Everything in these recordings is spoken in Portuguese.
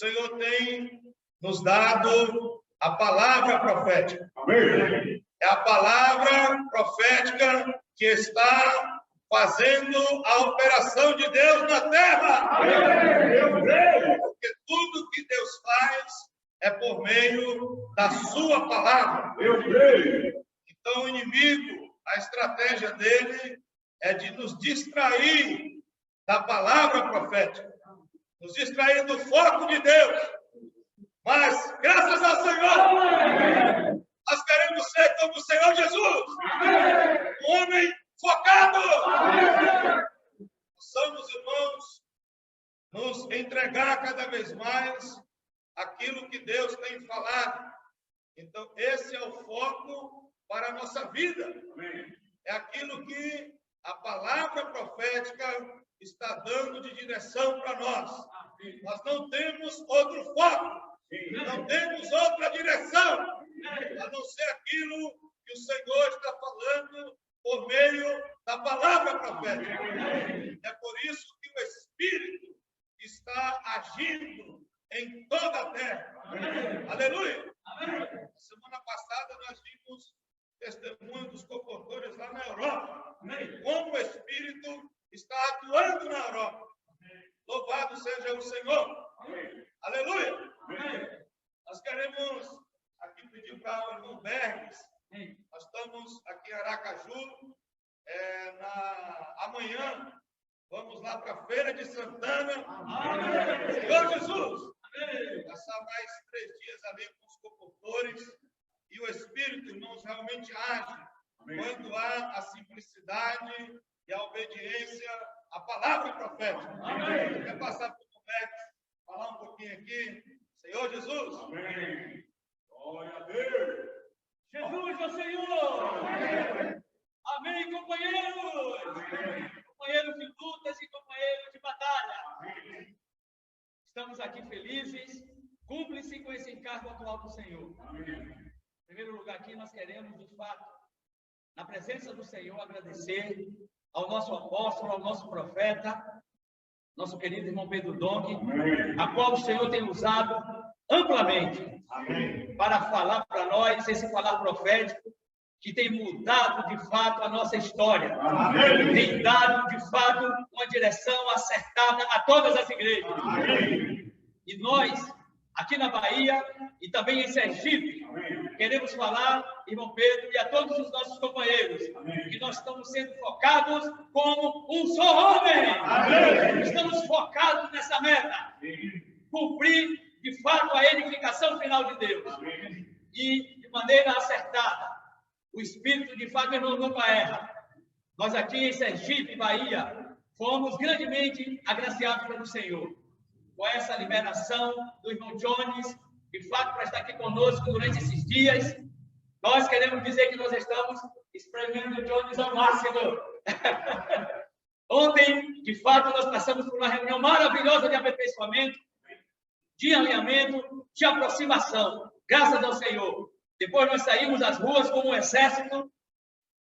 Senhor tem nos dado a palavra profética. Amém. É a palavra profética que está fazendo a operação de Deus na terra. Amém. Porque tudo que Deus faz é por meio da sua palavra. Então, o inimigo, a estratégia dele é de nos distrair da palavra profética, nos distrair do foco de Deus. Mas, graças ao Senhor, nós queremos ser como o Senhor Jesus, um homem focado. Possamos, irmãos, nos entregar cada vez mais aquilo que Deus tem falado. Então, esse é o foco para a nossa vida. É aquilo que a palavra profética está dando de direção para nós. Nós não temos outro foco, não temos outra direção, a não ser aquilo que o Senhor está falando por meio da palavra profética. É por isso que o Espírito está agindo em toda a terra. Aleluia! Semana passada nós vimos testemunho dos comportores lá na Europa. Como o Espírito está atuando na Europa. Louvado seja o Senhor. Aleluia! Nós queremos aqui pedir para o irmão Berges. Nós estamos aqui em Aracaju. Amanhã vamos lá para a Feira de Santana. Senhor Jesus! Passar mais 3 dias ali com os comportores. E o Espírito, irmãos, realmente age quando há a simplicidade e a obediência à palavra profética. Quer passar por o Berges, falar um pouquinho aqui? Senhor Jesus! Amém. Glória a Deus. Jesus é o Senhor! Amém, companheiros! Companheiros de lutas e companheiros de batalha. Estamos aqui felizes, cúmplice com esse encargo atual do Senhor. Em primeiro lugar aqui, nós queremos, de fato, na presença do Senhor, agradecer ao nosso apóstolo, ao nosso profeta, nosso querido irmão Pedro Dong, a qual o Senhor tem usado amplamente para falar para nós esse falar profético que tem mudado, de fato, a nossa história. Tem dado, de fato, uma direção acertada a todas as igrejas. E nós, aqui na Bahia e também em Sergipe, queremos falar, irmão Pedro, e a todos os nossos companheiros, que nós estamos sendo focados como um só homem. Estamos focados nessa meta. Cumprir, de fato, a edificação final de Deus. E, de maneira acertada, o Espírito, de fato, irmão, nunca erra. Nós aqui em Sergipe, Bahia, fomos grandemente agraciados pelo Senhor com essa liberação do irmão Jones, de fato, para estar aqui conosco durante esses dias. Nós queremos dizer que nós estamos espremendo o Jones ao máximo. Ontem, de fato, nós passamos por uma reunião maravilhosa de aperfeiçoamento, de alinhamento, de aproximação. Graças ao Senhor. Depois nós saímos às ruas como um exército,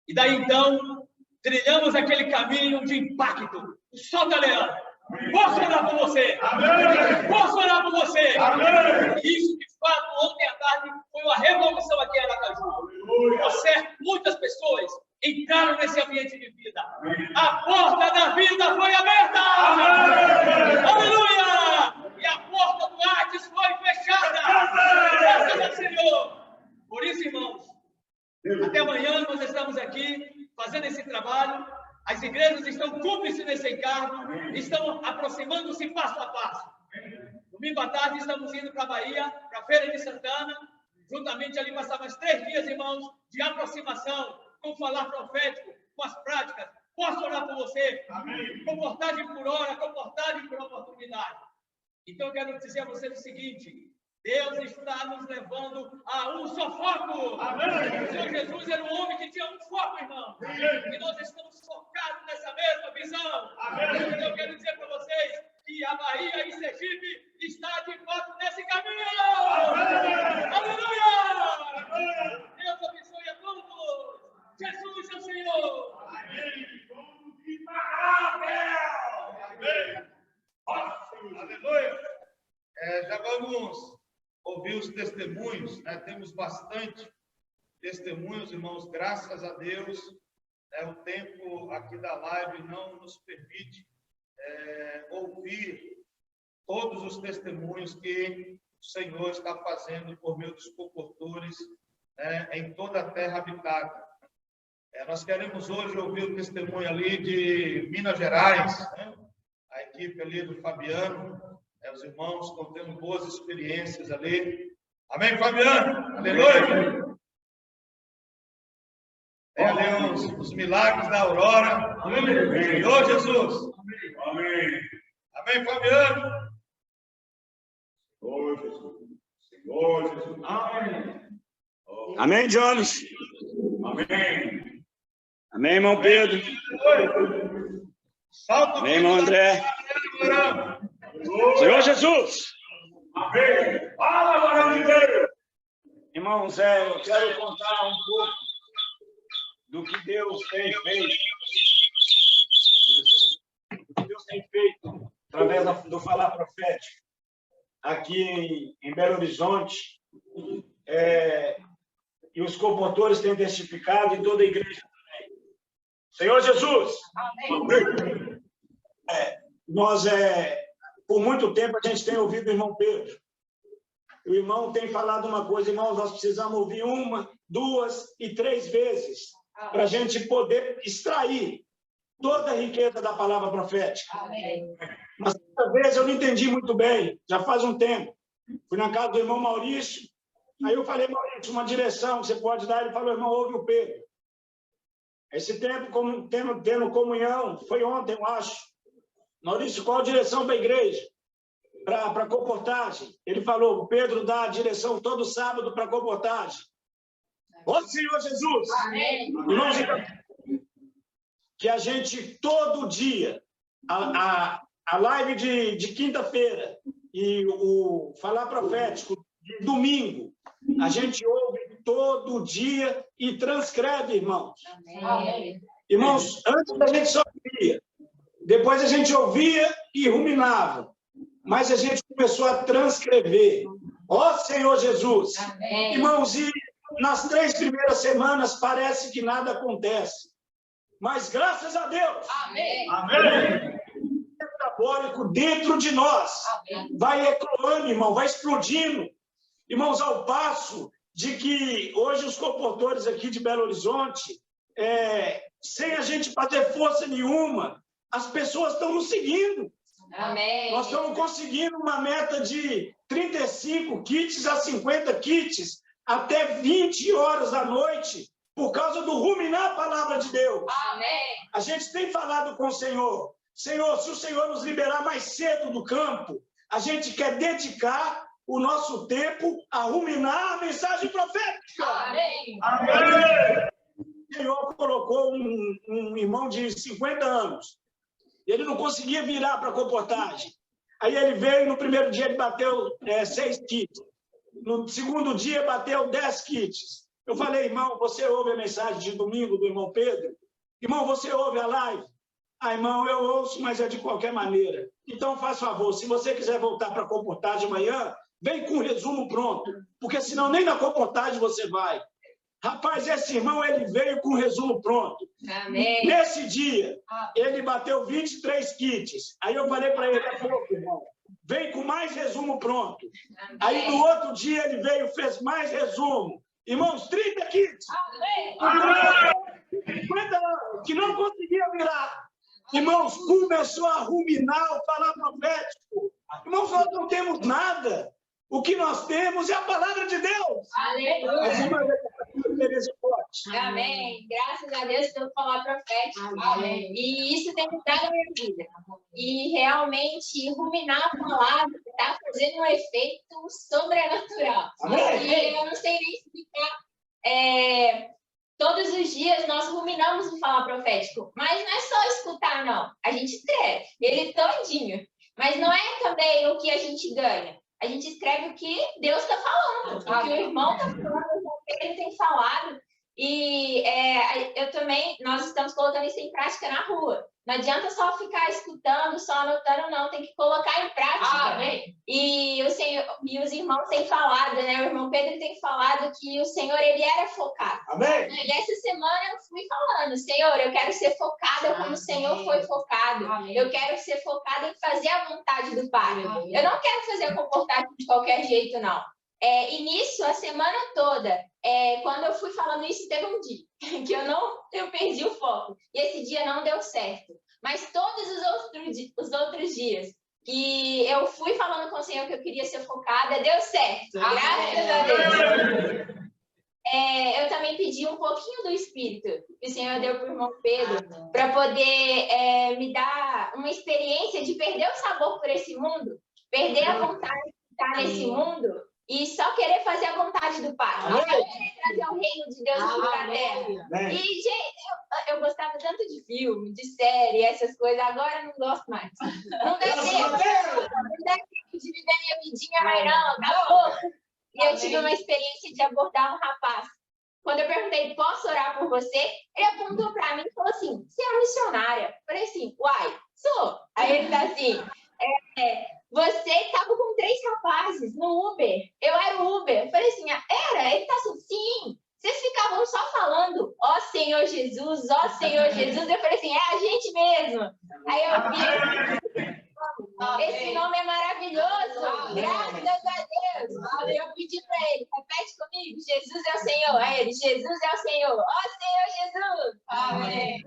e daí então, trilhamos aquele caminho de impacto. Solta, Leandro! Posso orar por você? Amém. Posso orar por você? Amém. Isso, de fato, ontem à tarde foi uma revolução aqui em Aracaju. Por certo, muitas pessoas entraram nesse ambiente de vida. A porta da vida foi aberta! Amém. Aleluia! E a porta do Hades foi fechada! Graças ao Senhor! Por isso, irmãos, até amanhã nós estamos aqui fazendo esse trabalho. As igrejas estão cúmplices nesse encargo, estão aproximando-se passo a passo. Domingo à tarde estamos indo para a Bahia, para a Feira de Santana, juntamente ali passar mais 3 dias, irmãos, de aproximação, com o falar profético, com as práticas. Posso orar por você? Amém. Comportagem por hora, comportagem por oportunidade. Então eu quero dizer a você o seguinte: Deus está nos levando a um só foco. Amém. O Senhor Jesus era um homem que tinha um foco, irmão. Amém. E nós estamos focados nessa mesma visão. Amém. Então eu quero dizer para vocês que a Bahia e Sergipe está de fato nesse caminho. Amém. Aleluia! Amém. Deus abençoe a todos. Jesus é o Senhor. Amém. Vamos imparável. Amém. Aleluia! Já vamos ouvir os testemunhos, né? Temos bastante testemunhos, irmãos, graças a Deus. O tempo aqui da live não nos permite ouvir todos os testemunhos que o Senhor está fazendo por meio dos comportores em toda a terra habitada. Nós queremos hoje ouvir o testemunho ali de Minas Gerais, né? A equipe ali do Fabiano, os irmãos estão tendo boas experiências ali. Amém, Fabiano? Aleluia! Tem ali os milagres da Aurora. Senhor Jesus! Amém. Amém, Fabiano? Senhor Jesus. Senhor Jesus. Amém. Amém, Jones. Amém. Amém, irmão Pedro. Salve, Amém, irmão André. Senhor Jesus. Amém. Fala, varão de Deus. Irmãos, eu quero contar um pouco do que Deus tem feito. Do que Deus tem feito através do falar profético aqui em Belo Horizonte. E os comportores têm testificado em toda a igreja também. Senhor Jesus. Amém. Nós, por muito tempo, a gente tem ouvido o irmão Pedro. O irmão tem falado uma coisa, irmãos, nós precisamos ouvir 1, 2 e 3 vezes para a gente poder extrair toda a riqueza da palavra profética. Amém. Mas, essa vez, eu não entendi muito bem, já faz um tempo. Fui na casa do irmão Maurício, aí eu falei, Maurício, uma direção que você pode dar? Ele falou, irmão, ouve o Pedro. Esse tempo, tendo comunhão, foi ontem, eu acho. Maurício, qual a direção para a igreja? Para a comportagem. Ele falou, o Pedro dá a direção todo sábado para a comportagem. Ó Senhor Jesus! Amém. Irmãos, que a gente todo dia, a live de quinta-feira e o falar profético de domingo, a gente ouve todo dia e transcreve, irmãos. Amém. Irmãos, antes a gente só ouvia, depois a gente ouvia e ruminava, mas a gente começou a transcrever. Ó Senhor Jesus! Amém. Irmãos, e nas 3 primeiras semanas parece que nada acontece, mas graças a Deus, Amém. Amém. o metabólico dentro de nós Amém. vai ecloando, irmão, vai explodindo. Irmãos, ao passo de que hoje os comportores aqui de Belo Horizonte, sem a gente fazer força nenhuma, as pessoas estão nos seguindo. Amém. Nós estamos conseguindo uma meta de 35 kits a 50 kits até 20 horas da noite, por causa do ruminar a palavra de Deus. Amém. A gente tem falado com o Senhor. Senhor, se o Senhor nos liberar mais cedo do campo, a gente quer dedicar o nosso tempo a ruminar a mensagem profética. Amém. Amém. O Senhor colocou um irmão de 50 anos. Ele não conseguia virar para a comportagem. Aí ele veio, no primeiro dia ele bateu 6 kits. No segundo dia bateu 10 kits. Eu falei, irmão, você ouve a mensagem de domingo do irmão Pedro? Irmão, você ouve a live? Ah, irmão, eu ouço, mas é de qualquer maneira. Então, faz favor, se você quiser voltar para a comportagem amanhã, vem com o resumo pronto, porque senão nem na comportagem você vai. Rapaz, esse irmão, ele veio com o resumo pronto. Amém. Nesse dia, ele bateu 23 kits. Aí eu falei para ele, irmão, vem com mais resumo pronto. Amém. Aí no outro dia ele veio, fez mais resumo. Irmãos, 30 kits. Amém. 50 anos, que não conseguia virar. Irmãos, começou a ruminar o falar profético. Irmãos, nós não temos nada. O que nós temos é a palavra de Deus. Aleluia. Amém. Graças a Deus pelo falar profético. Amém. E isso tem mudado a minha vida. E realmente ruminar a palavra está fazendo um efeito sobrenatural. Amém. E eu não sei nem explicar. Todos os dias nós ruminamos o falar profético, mas não é só escutar, não. A gente escreve ele todinho. Mas não é também o que a gente ganha. A gente escreve o que Deus está falando, o que o irmão está falando, o que ele tem falado. E nós estamos colocando isso em prática na rua. Não adianta só ficar escutando, só anotando, não. Tem que colocar em prática. Amém. E o e os irmãos têm falado, né? O irmão Pedro tem falado que o Senhor, ele era focado. Amém? E essa semana eu fui falando, Senhor, eu quero ser focada como o Senhor foi focado. Eu quero ser focada em fazer a vontade do Pai. Eu não quero fazer comportamento de qualquer jeito, não. E nisso, a semana toda, quando eu fui falando isso, teve um dia que eu perdi o foco. E esse dia não deu certo. Mas todos os outros dias que eu fui falando com o Senhor que eu queria ser focada, deu certo. Graças a Deus. Eu também pedi um pouquinho do Espírito que o Senhor deu para o irmão Pedro, para poder me dar uma experiência de perder o sabor por esse mundo, perder a vontade de estar nesse mundo e só querer fazer a vontade do Pai. Só querer trazer o reino de Deus para a terra. E, gente, eu gostava tanto de filme, de série, essas coisas, agora eu não gosto mais. Não dá tempo de viver minha vidinha mais não, acabou. E eu tive uma experiência de abordar um rapaz. Quando eu perguntei, posso orar por você? Ele apontou para mim e falou assim, você é uma missionária? Eu falei assim, uai, sou. Aí ele tá assim, você estava com 3 rapazes no Uber. Eu era o Uber. Eu falei assim, era? Ele tá assim, sim. Vocês ficavam só falando, ó Senhor Jesus, ó Senhor Jesus. Eu falei assim, é a gente mesmo. Aí eu vi... Esse nome é maravilhoso, graças a Deus. Eu pedi para ele, repete comigo, Jesus é o Senhor. Aí ele, Jesus é o Senhor. Ó Senhor Jesus. Amém.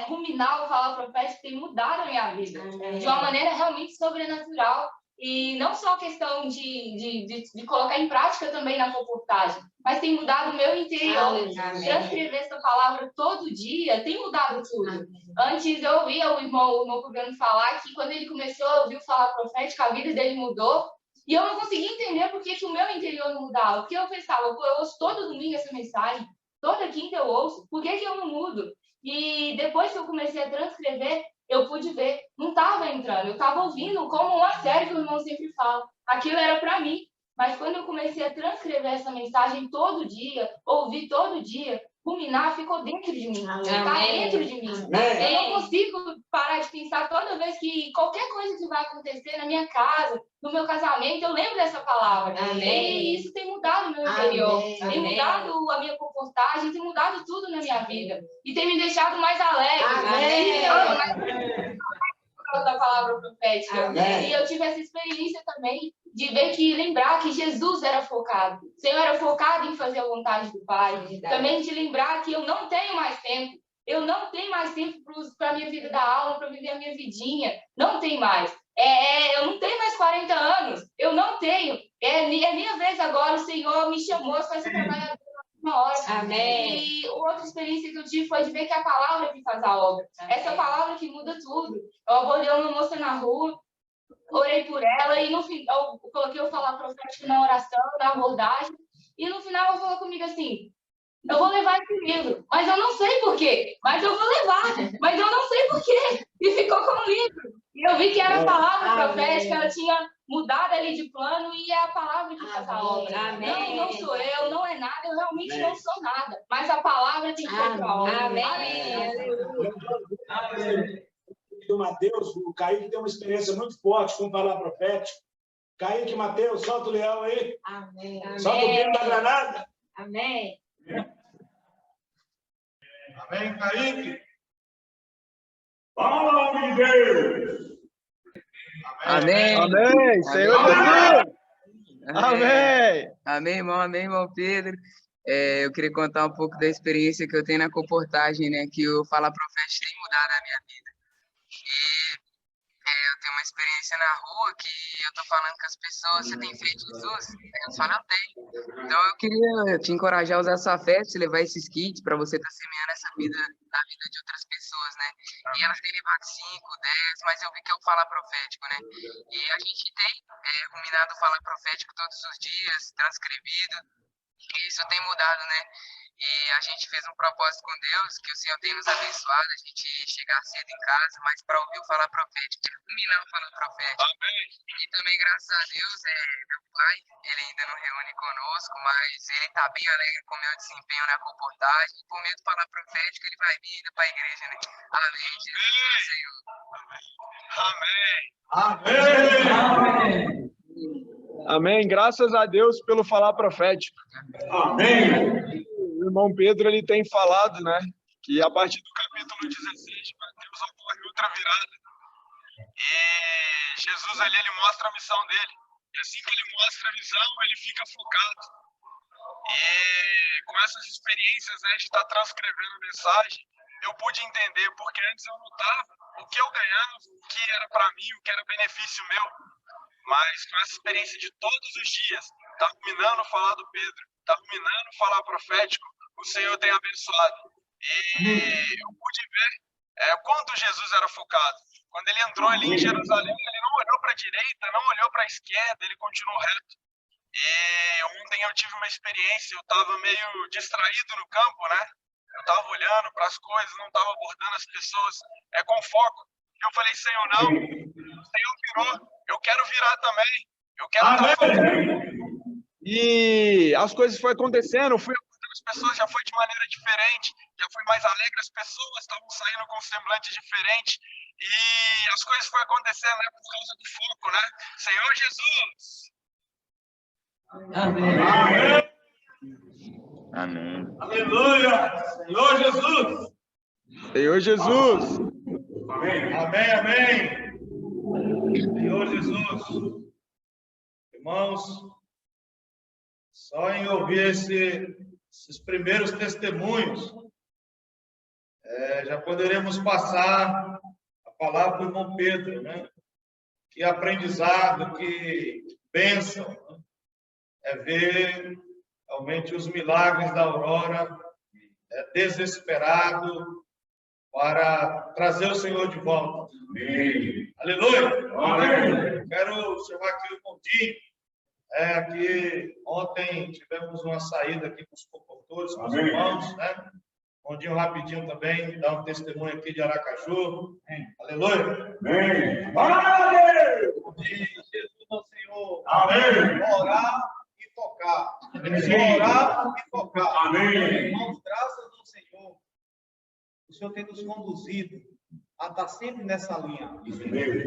Ruminar o Fala Profético tem mudado a minha vida de uma maneira realmente sobrenatural. E não só a questão de colocar em prática também na comportagem, mas tem mudado o meu interior. Transcrever essa palavra todo dia tem mudado tudo. Antes eu ouvia o irmão Fabiano falar que quando ele começou a ouvir o Falar Profético, a vida dele mudou. E eu não conseguia entender por que o meu interior não mudava. Porque eu pensava, eu ouço todo domingo essa mensagem, toda quinta eu ouço, por que eu não mudo? E depois que eu comecei a transcrever, eu pude ver, não estava entrando, eu estava ouvindo como uma série que o irmão sempre fala. Aquilo era para mim, mas quando eu comecei a transcrever essa mensagem todo dia, ouvir todo dia, ruminar ficou dentro de mim, está dentro de mim. Eu não consigo parar de pensar toda vez que qualquer coisa que vai acontecer na minha casa, no meu casamento, eu lembro dessa palavra. E isso tem mudado o meu interior, tem mudado a minha comportagem, tem mudado tudo na minha vida. E tem me deixado mais alegre, da palavra profética. E eu tive essa experiência também de ver que lembrar que Jesus era focado. O Senhor era focado em fazer a vontade do Pai. Também de lembrar que eu não tenho mais tempo. Eu não tenho mais tempo para a minha vida da alma, para viver a minha vidinha. Não tem mais. Eu não tenho mais 40 anos. Eu não tenho. É minha vez agora. O Senhor me chamou para ser trabalhador na hora. Amém. E outra experiência que eu tive foi de ver que é a palavra que faz a obra. Essa palavra que muda tudo. Eu abordei uma moça na rua, orei por ela e no final eu coloquei o Falar Profético na oração, na abordagem. E no final ela falou comigo assim, eu vou levar esse livro, mas eu não sei por quê. Mas eu vou levar, mas eu não sei por quê. E ficou com o livro. E eu vi que era a palavra profética, ela tinha mudado ali de plano e é a palavra que faz a obra. Não sou eu, não é nada, eu realmente não sou nada. Mas a palavra tem que fazer a obra. Amém. Do Mateus, o Kaique tem uma experiência muito forte com Falar Profético. Kaique, Mateus, solta o leão aí. Amém. Solta o pino da granada. Amém. Amém, Kaique? Fala, homem de Deus! Amém. Amém. Senhor Jesus. Amém. Amém, irmão Pedro. Eu queria contar um pouco da experiência que eu tenho na comportagem, né? Que o Falar Profético tem mudado a minha vida. Eu tenho uma experiência na rua que eu tô falando com as pessoas, você tem fé em Jesus? Eu falo, eu tenho. Então eu queria te encorajar a usar sua fé, se levar esses kits para você estar semeando essa vida na vida de outras pessoas, né? E elas têm levado 5, 10, mas eu vi que é o Falar Profético, né? E a gente tem ruminado o Falar Profético todos os dias, transcrevido. isso tem mudado, né? E a gente fez um propósito com Deus, que o Senhor tem nos abençoado, a gente chegar cedo em casa, mas para ouvir o falar profético, terminar o falar profético. Amém. E também, graças a Deus, meu pai, ele ainda não reúne conosco, mas ele está bem alegre com o meu desempenho na comportagem. E por meio do falar profético, ele vai vir ainda para a igreja, né? Amém. Jesus, Senhor. Amém. Amém. Amém. Graças a Deus pelo falar profético. Amém. O irmão Pedro, ele tem falado, né, que a partir do capítulo 16 de Mateus ocorre outra virada. E Jesus ali, ele mostra a missão dele. E assim que ele mostra a visão, ele fica focado. E com essas experiências, né, de estar transcrevendo a mensagem, eu pude entender, porque antes eu notava o que eu ganhava, o que era para mim, o que era benefício meu. Mas com essa experiência de todos os dias, tá ruminando falar do Pedro, tá ruminando falar profético, o Senhor tem abençoado. E eu pude ver quanto Jesus era focado. Quando ele entrou ali em Jerusalém, ele não olhou para a direita, não olhou para a esquerda, ele continuou reto. E ontem eu tive uma experiência, eu estava meio distraído no campo, né? Eu estava olhando para as coisas, não estava abordando as pessoas com foco. Eu falei, Senhor, não, o Senhor virou, eu quero virar também, eu quero estar fazendo. E as coisas foram acontecendo, eu fui abordando as pessoas, já foi de maneira diferente, já foi mais alegre, as pessoas estavam saindo com um semblante diferente, e as coisas foram acontecendo, né, por causa do foco, né? Senhor Jesus! Amém. Amém. Aleluia! Senhor Jesus! Senhor Jesus! Amém. Amém, amém! Senhor Jesus! Irmãos, só em ouvir esses primeiros testemunhos, já poderemos passar a palavra para o irmão Pedro, né? Que aprendizado, que bênção, né? Ver realmente os milagres da Aurora, desesperado para trazer o Senhor de volta. Amém. Aleluia! Amém. Quero chamar aqui o Mondinho. Que ontem tivemos uma saída aqui com os comportores, com os irmãos, né? Mondinho rapidinho também, dá um testemunho aqui de Aracaju. Aleluia! Amém. Jesus ao Senhor. Amém. Orar e focar. Orar e focar. Amém. Irmãos, graças ao Senhor, o Senhor tem nos conduzido a estar sempre nessa linha.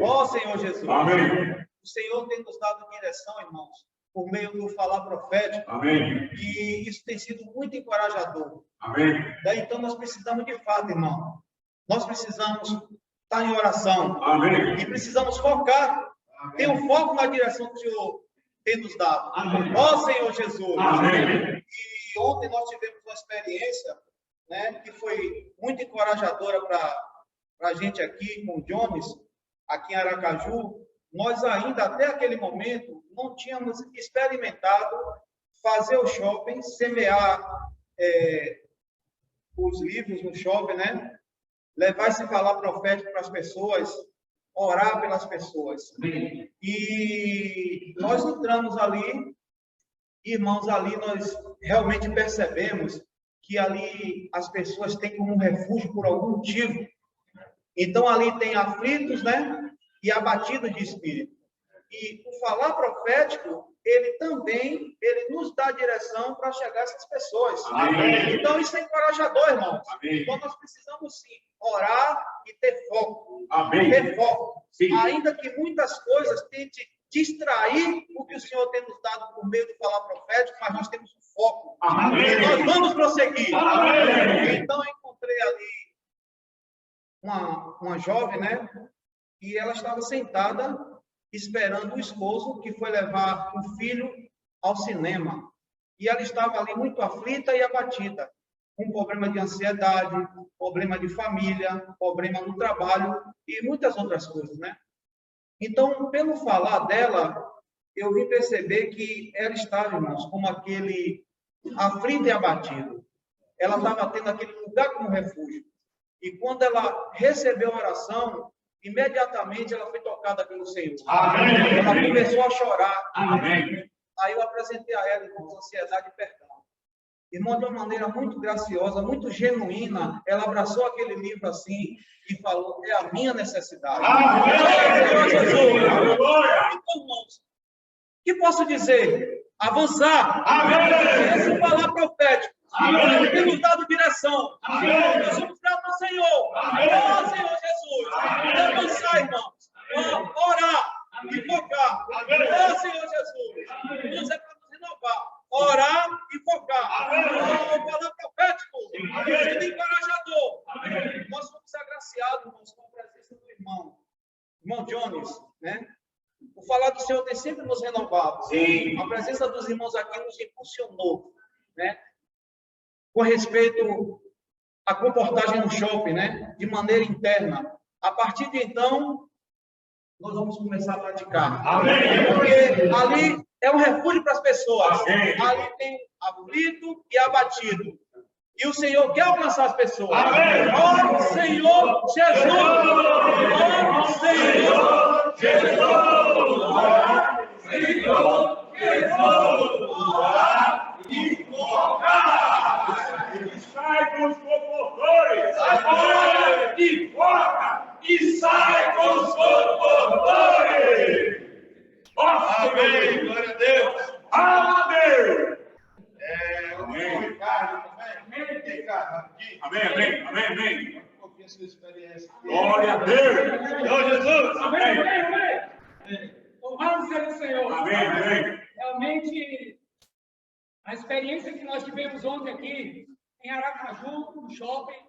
Ó Senhor Jesus. Amém. O Senhor tem nos dado direção, irmãos, por meio do falar profético. Amém. E isso tem sido muito encorajador. Amém. Então, nós precisamos de fato, irmão. Nós precisamos estar em oração. Amém. E precisamos focar. Ter um foco na direção que o Senhor tem nos dado. Amém. Ó Senhor Jesus. Amém. E ontem nós tivemos uma experiência, né, que foi muito encorajadora para a gente aqui com o Jones, aqui em Aracaju. Nós ainda, até aquele momento, não tínhamos experimentado fazer o shopping, semear os livros no shopping, né? Levar esse falar profético para as pessoas, orar pelas pessoas. E nós entramos ali, irmãos, ali nós realmente percebemos que ali as pessoas têm como um refúgio por algum motivo. Então, ali tem aflitos, né? E abatidos de espírito. E o falar profético, ele também, ele nos dá direção para chegar a essas pessoas. Amém. Então, isso é encorajador, irmãos. Amém. Então, nós precisamos, sim, orar e ter foco. Amém. Ter foco. Sim. Ainda que muitas coisas tentem distrair o que o Senhor tem nos dado por meio do falar profético, mas nós temos um foco. Amém. E nós vamos prosseguir. Amém. Então, eu encontrei ali uma jovem, né? E ela estava sentada esperando o esposo que foi levar o filho ao cinema. E ela estava ali muito aflita e abatida, com problema de ansiedade, problema de família, problema no trabalho e muitas outras coisas, né? Então, pelo falar dela, eu vim perceber que ela estava, irmãos, como aquele aflito e abatido. Ela estava tendo aquele lugar como refúgio. E quando ela recebeu a oração, imediatamente ela foi tocada pelo Senhor. Amém. Ela começou a chorar. Amém. Aí eu apresentei a ela, irmãos, ansiedade e perdão. Irmão, de uma maneira muito graciosa, muito genuína, ela abraçou aquele livro assim e falou, é a minha necessidade. Senhor Jesus. Então, irmãos, o que posso dizer? Avançar. Esse falar profético. Nós temos dado direção. Nós somos gratos ao Senhor. Oh, Senhor Jesus. Avançar, irmãos. Orar e focar. Oh, Senhor Jesus. Deus é para nos renovar. Orar e focar. Oh, falar profético. Sendo encorajador. Nós fomos agraciados, irmãos, com a presença do irmão Jones, né? O falar do Senhor tem sempre nos renovado. Sim. A presença dos irmãos aqui nos impulsionou, né? Com respeito à comportagem no shopping, né? De maneira interna. A partir de então, nós vamos começar a praticar. Amém. Porque ali é um refúgio para as pessoas. Amém. Ali tem aflito e abatido. E o Senhor quer alcançar as pessoas. Amém. Oh, Senhor Jesus! Oh, Senhor Jesus! Oh, Senhor Jesus! Orar e focar! Sai com os comportores! Agora e foca! E sai com os comportores! Amém, glória a Deus. Amém! O Ricardo também. Ricardo, rapidinho. Amém. Um pouquinho a sua experiência. Glória a Deus! Senhor Jesus. Amém. Louvado seja o Senhor. Amém. Realmente, a experiência que nós tivemos ontem aqui, em Aracaju, no shopping,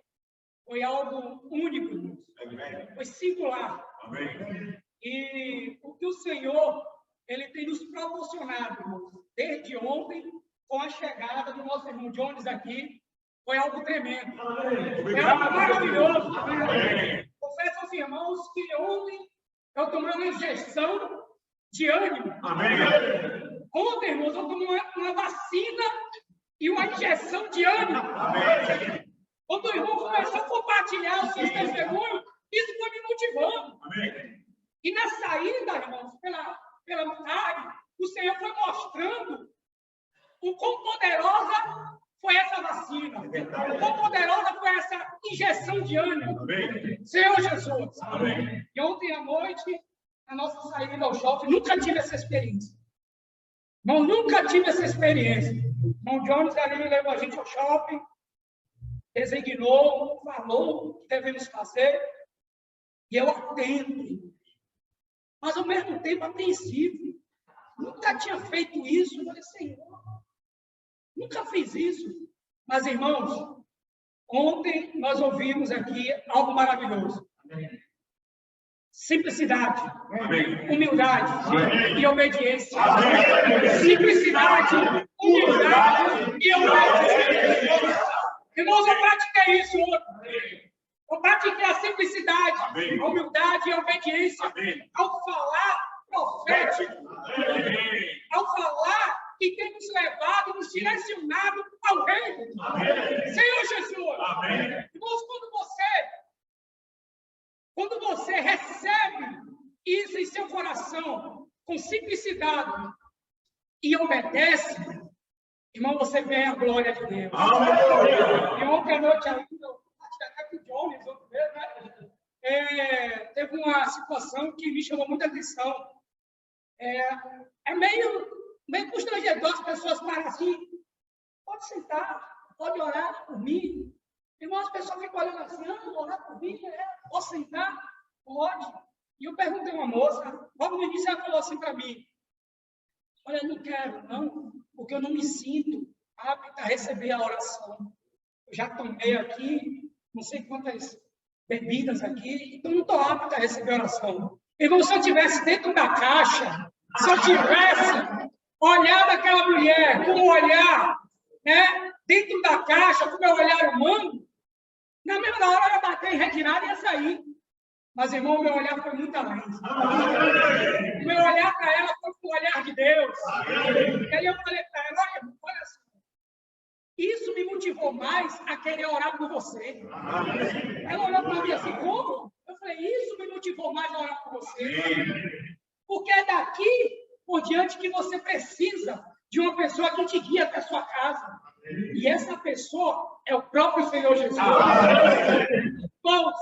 foi algo único, irmãos. Foi singular. Amém. E o que o Senhor, Ele tem nos proporcionado, irmãos, desde ontem, com a chegada do nosso irmão Jones aqui, foi algo tremendo. Foi algo maravilhoso. Confesso aos irmãos que ontem eu tomei uma injeção de ânimo. Amém. Ontem, irmãos, eu tomei uma vacina e uma injeção de ânimo. Amém. Quando o irmão começou a compartilhar os seus testemunhos, isso foi me motivando. Amém. E na saída, irmãos, pela tarde, o Senhor foi mostrando o quão poderosa foi essa vacina. O quão poderosa foi essa injeção de ânimo. Amém. Senhor Jesus. Amém. E ontem à noite, a nossa saída ao shopping, nunca tive essa experiência. Não, nunca tive essa experiência. O irmão Jones ali levou a gente ao shopping, designou, falou o que devemos fazer, e eu atento, mas ao mesmo tempo apreensivo. Nunca tinha feito isso. Eu falei, Senhor, nunca fiz isso. Mas, irmãos, ontem nós ouvimos aqui algo maravilhoso. Simplicidade, humildade e obediência. Simplicidade, humildade e obediência. Irmãos, eu pratiquei isso ontem. Eu pratiquei a simplicidade, a humildade e a obediência ao falar profético, ao falar que tem nos levado e nos direcionado ao reino. Senhor Jesus, irmãos, quando você recebe isso em seu coração com simplicidade e obedece, irmão, você vê a glória de Deus. E ontem à noite, até com o Jones, teve uma situação que me chamou muita atenção. É meio constrangedor as pessoas param assim, pode sentar, pode orar por mim. Irmão, as pessoas ficam olhando assim, orar por mim, posso sentar? Pode. E eu perguntei a uma moça, logo no início ela falou assim para mim, olha, eu não quero, não, porque eu não me sinto apta a receber a oração. Eu já tomei aqui, não sei quantas bebidas aqui, então não estou apta a receber a oração. Irmão, se eu estivesse dentro da caixa, se eu tivesse olhado aquela mulher com um olhar, né, dentro da caixa, com o meu olhar humano, na mesma hora eu ia bater em retirada e ia sair. Mas, irmão, o meu olhar foi muito além. O meu olhar para ela foi com o olhar de Deus. E aí eu falei para ela, olha só, isso me motivou mais a querer orar por você. Ela olhou para mim assim, como? Eu falei, isso me motivou mais a orar por você. Porque é daqui por diante que você precisa de uma pessoa que te guie até a sua casa. E essa pessoa é o próprio Senhor Jesus. Bom,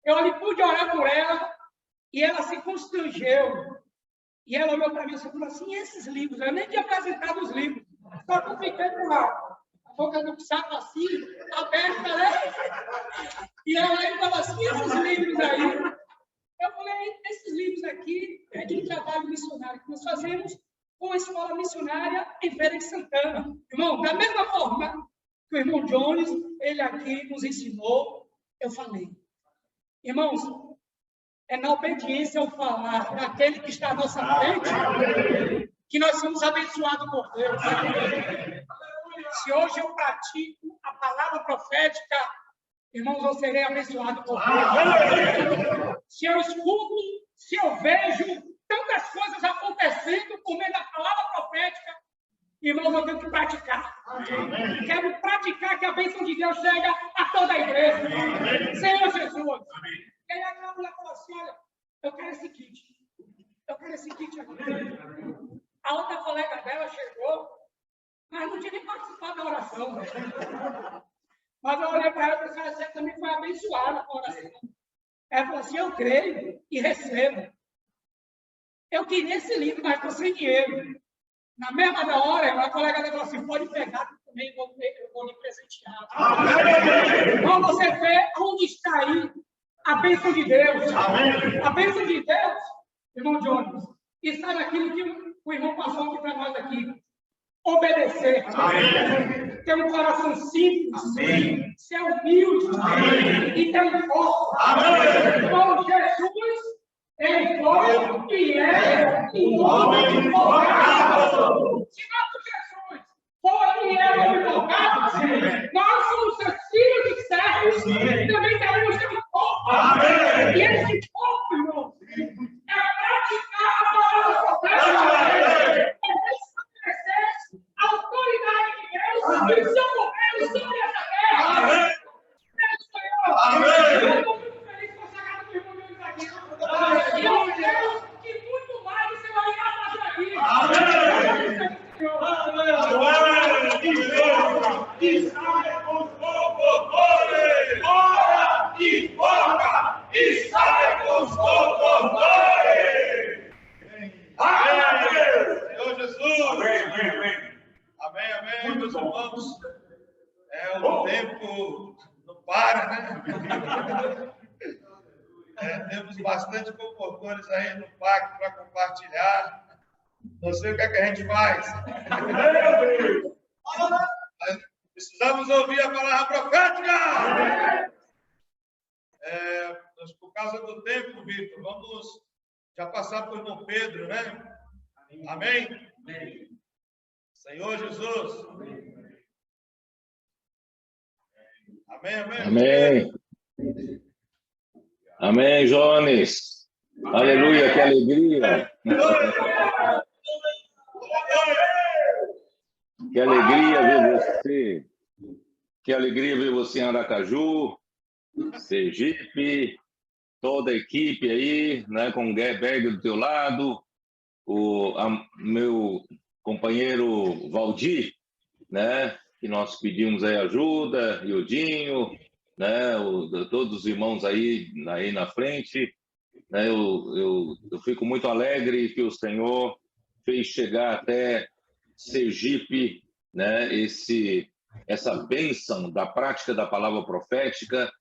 eu pude orar por ela e ela se constrangeu. E ela olhou para mim e falou assim, esses livros? Eu nem tinha apresentado os livros. Só que eu fiquei com a boca do saco assim, aberta, né? E ela aí falou assim, esses livros aí? Eu falei, esses livros aqui é de um trabalho missionário que nós fazemos com a escola missionária em Feira de Santana. Irmão, da mesma forma que o irmão Jones, ele aqui nos ensinou, eu falei. Irmãos, é na obediência ao falar daquele que está à nossa frente que nós somos abençoados por Deus. Se hoje eu pratico a palavra profética, irmãos, eu serei abençoado por Deus. Se eu escuto, se eu vejo tantas coisas acontecendo por meio da palavra profética, irmãos, eu tenho que praticar. Quero praticar que a bênção de Deus chega a toda a igreja. Senhor Jesus. E aí a mulher falou assim, olha, eu quero esse kit. Eu quero esse kit aqui. A outra colega dela chegou, mas não tinha nem participado da oração. Mas eu olhei para ela e falei, você também foi abençoada com a oração. Ela falou assim, eu creio e recebo. Eu queria esse livro, mas estou sem dinheiro. Na mesma hora, a colega dela falou assim, pode pegar, que também eu vou lhe presentear. Então você vê onde está aí a bênção de Deus. Amém. A bênção de Deus, irmão Jones, está naquilo que o irmão passou aqui para nós aqui. Obedecer. Amém. Ter um coração simples. Amém. Ser humilde. Amém. E ter um foco. Então, Jesus, ele foi e é um homem invocado. Se nosso Jesus foi e é um homem invocado, nós somos seus filhos e servos. Também teremos um foco. E esse foco, irmão, é praticar a palavra profética. A autoridade de Deus e seu governo sobre essa terra. Amém. Eu estou muito feliz com a chegada do irmão Deus aqui. E eu creio que muito mais você vai ir fazer aqui. Amém. E sai com os cocotores! Ora e foca! E sai com os cocotores! Amém! Senhor Jesus! Amém. Amém, amém, meus irmãos. O tempo não para, né? Temos bastante comportores aí no pacto para compartilhar. Não sei o que é que a gente faz. Mas precisamos ouvir a palavra profética. Por causa do tempo, Vitor, vamos já passar por irmão Pedro, né? Amém? Amém. Senhor Jesus. Amém, amém. Amém. Amém, Jones. Aleluia, que alegria. Que alegria ver você. Que alegria ver você em Aracaju, Sergipe, toda a equipe aí, né, com o Berg do teu lado, meu companheiro Valdir, né, que nós pedimos aí ajuda, e o Dinho, né, todos os irmãos aí na frente, né, eu fico muito alegre que o Senhor fez chegar até Sergipe, né, essa bênção da prática da palavra profética,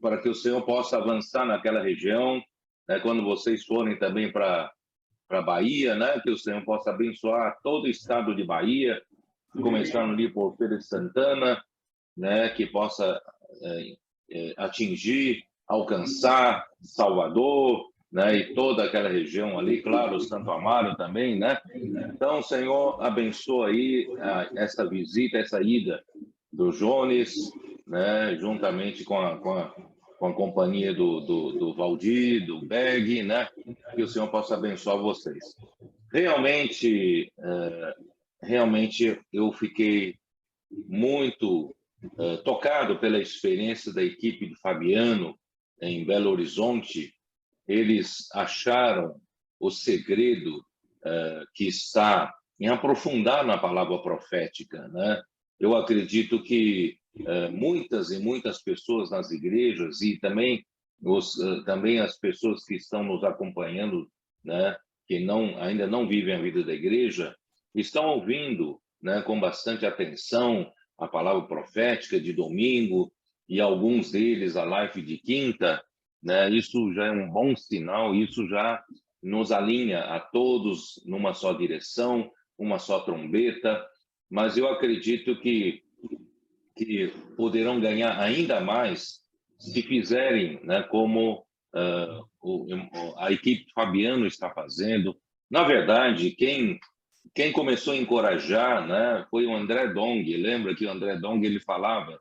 para que o Senhor possa avançar naquela região, né, quando vocês forem também para Bahia, né, que o Senhor possa abençoar todo o estado de Bahia, começando ali por Feira de Santana, né, que possa atingir, alcançar Salvador, né, e toda aquela região ali, claro, Santo Amaro também, né? Então, Senhor, abençoa aí essa visita, essa ida do Jones, né, juntamente com a companhia do Valdir, do Berg, né? Que o Senhor possa abençoar vocês. Realmente eu fiquei muito tocado pela experiência da equipe do Fabiano em Belo Horizonte. Eles acharam o segredo que está em aprofundar na palavra profética, né? Eu acredito que muitas e muitas pessoas nas igrejas e também também as pessoas que estão nos acompanhando, né, que ainda não vivem a vida da igreja, estão ouvindo, né, com bastante atenção a palavra profética de domingo e alguns deles a live de quinta, né? Isso já é um bom sinal, isso já nos alinha a todos numa só direção, uma só trombeta, mas eu acredito que poderão ganhar ainda mais se fizerem, né, como a equipe Fabiano está fazendo. Na verdade, quem começou a encorajar, né, foi o André Dong. Lembra que o André Dong ele falava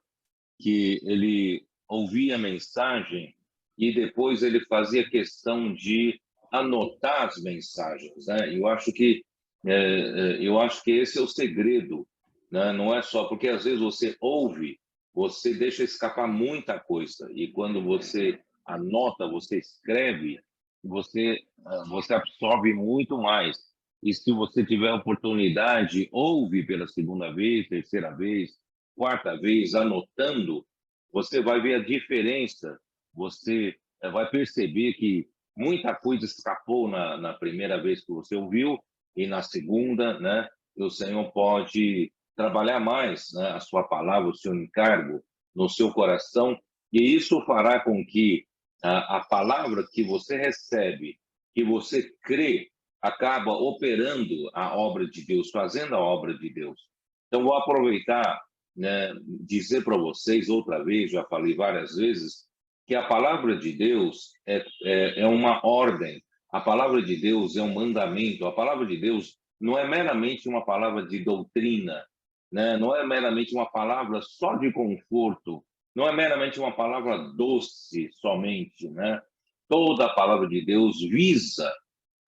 que ele ouvia a mensagem e depois ele fazia questão de anotar as mensagens, né? Eu acho que esse é o segredo, né? Não é só porque às vezes você ouve, você deixa escapar muita coisa e quando você anota, você escreve, você absorve muito mais. E se você tiver oportunidade, ouve pela segunda vez, terceira vez, quarta vez, anotando, você vai ver a diferença. Você vai perceber que muita coisa escapou na primeira vez que você ouviu e na segunda, né? O Senhor pode trabalhar mais, né, a sua palavra, o seu encargo no seu coração, e isso fará com que a palavra que você recebe, que você crê, acaba operando a obra de Deus, fazendo a obra de Deus. Então, vou aproveitar, né, dizer para vocês outra vez, já falei várias vezes, que a palavra de Deus é uma ordem, a palavra de Deus é um mandamento, a palavra de Deus não é meramente uma palavra de doutrina, né? Não é meramente uma palavra só de conforto, não é meramente uma palavra doce somente, né? Toda a palavra de Deus visa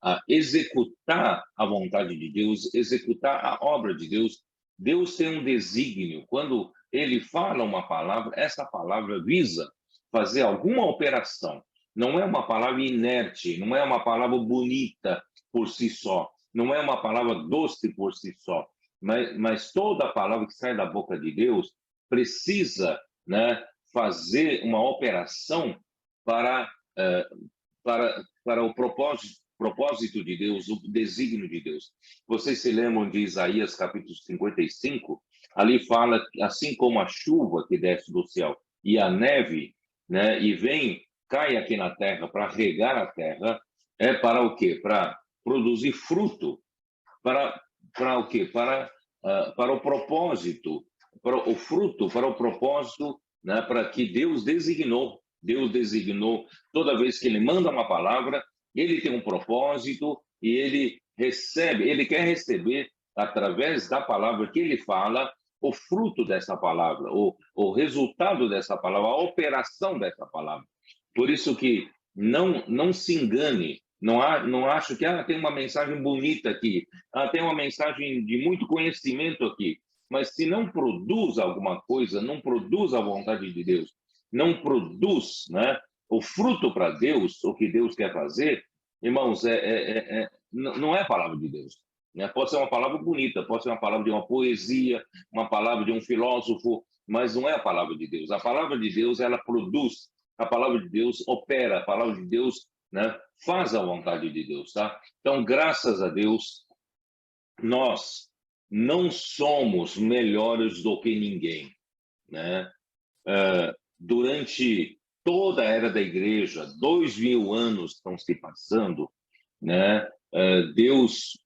a executar a vontade de Deus, executar a obra de Deus. Deus tem um desígnio. Quando ele fala uma palavra, essa palavra visa fazer alguma operação. Não é uma palavra inerte, não é uma palavra bonita por si só, não é uma palavra doce por si só, mas toda a palavra que sai da boca de Deus precisa, né, fazer uma operação para o propósito de Deus, o desígnio de Deus. Vocês se lembram de Isaías capítulo 55? Ali fala, assim como a chuva que desce do céu e a neve, né, e cai aqui na terra para regar a terra, é para o quê? Para produzir fruto. Para o quê? Para o propósito, para o fruto, para o propósito, né, para que Deus designou. Deus designou, toda vez que ele manda uma palavra, ele tem um propósito e ele quer receber, através da palavra que ele fala, o fruto dessa palavra, o resultado dessa palavra, a operação dessa palavra. Por isso que não se engane, não acho que tem uma mensagem bonita aqui, tem uma mensagem de muito conhecimento aqui, mas se não produz alguma coisa, não produz a vontade de Deus, não produz, né, o fruto para Deus, o que Deus quer fazer, irmãos, não é a palavra de Deus. Né? Pode ser uma palavra bonita, pode ser uma palavra de uma poesia, uma palavra de um filósofo, mas não é a palavra de Deus. A palavra de Deus, ela produz, a palavra de Deus opera, a palavra de Deus, né, faz a vontade de Deus. Tá? Então, graças a Deus, nós não somos melhores do que ninguém. Né? Durante toda a era da igreja, 2000 anos estão se passando, né? Deus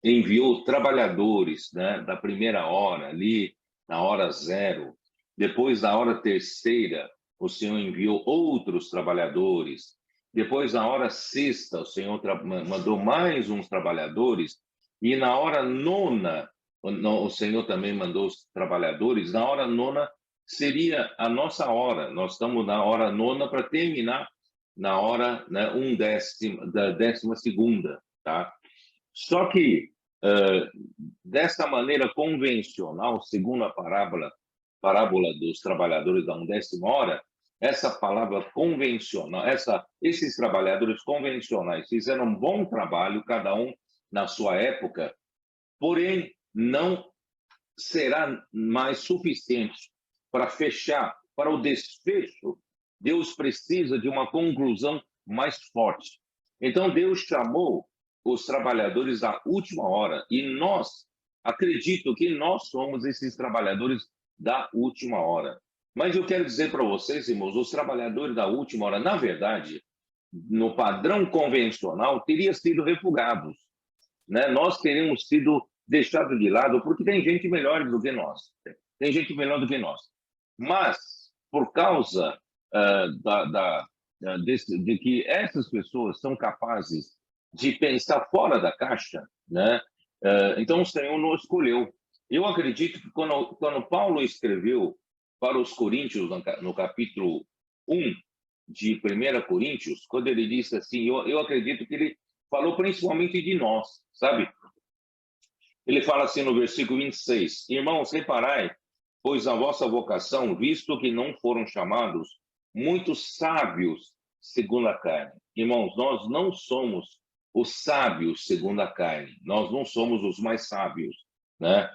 enviou trabalhadores, né, da primeira hora, ali na hora zero. Depois, na hora terceira, o Senhor enviou outros trabalhadores. Depois, na hora sexta, o Senhor mandou mais uns trabalhadores. E na hora nona, o Senhor também mandou os trabalhadores. Na hora nona seria a nossa hora. Nós estamos na hora nona para terminar na hora, né, da 12ª, tá? Só que dessa maneira convencional, segundo a parábola dos trabalhadores da 11ª hora, essa palavra convencional, esses trabalhadores convencionais fizeram um bom trabalho, cada um na sua época, porém não será mais suficiente para fechar, para o desfecho. Deus precisa de uma conclusão mais forte. Então, Deus chamou os trabalhadores da última hora, e nós, acredito que nós somos esses trabalhadores da última hora. Mas eu quero dizer para vocês, irmãos, os trabalhadores da última hora, na verdade, no padrão convencional, teriam sido refugados, né? Nós teríamos sido deixados de lado, porque tem gente melhor do que nós. Tem gente melhor do que nós. Mas, por causa de que essas pessoas são capazes de pensar fora da caixa, né? Então o Senhor nos escolheu. Eu acredito que quando Paulo escreveu para os Coríntios, no capítulo 1 de 1 Coríntios, quando ele disse assim, eu acredito que ele falou principalmente de nós, sabe? Ele fala assim no versículo 26, irmãos, reparai, pois a vossa vocação, visto que não foram chamados muitos sábios segundo a carne. Irmãos, nós não somos os sábios segundo a carne, nós não somos os mais sábios, né?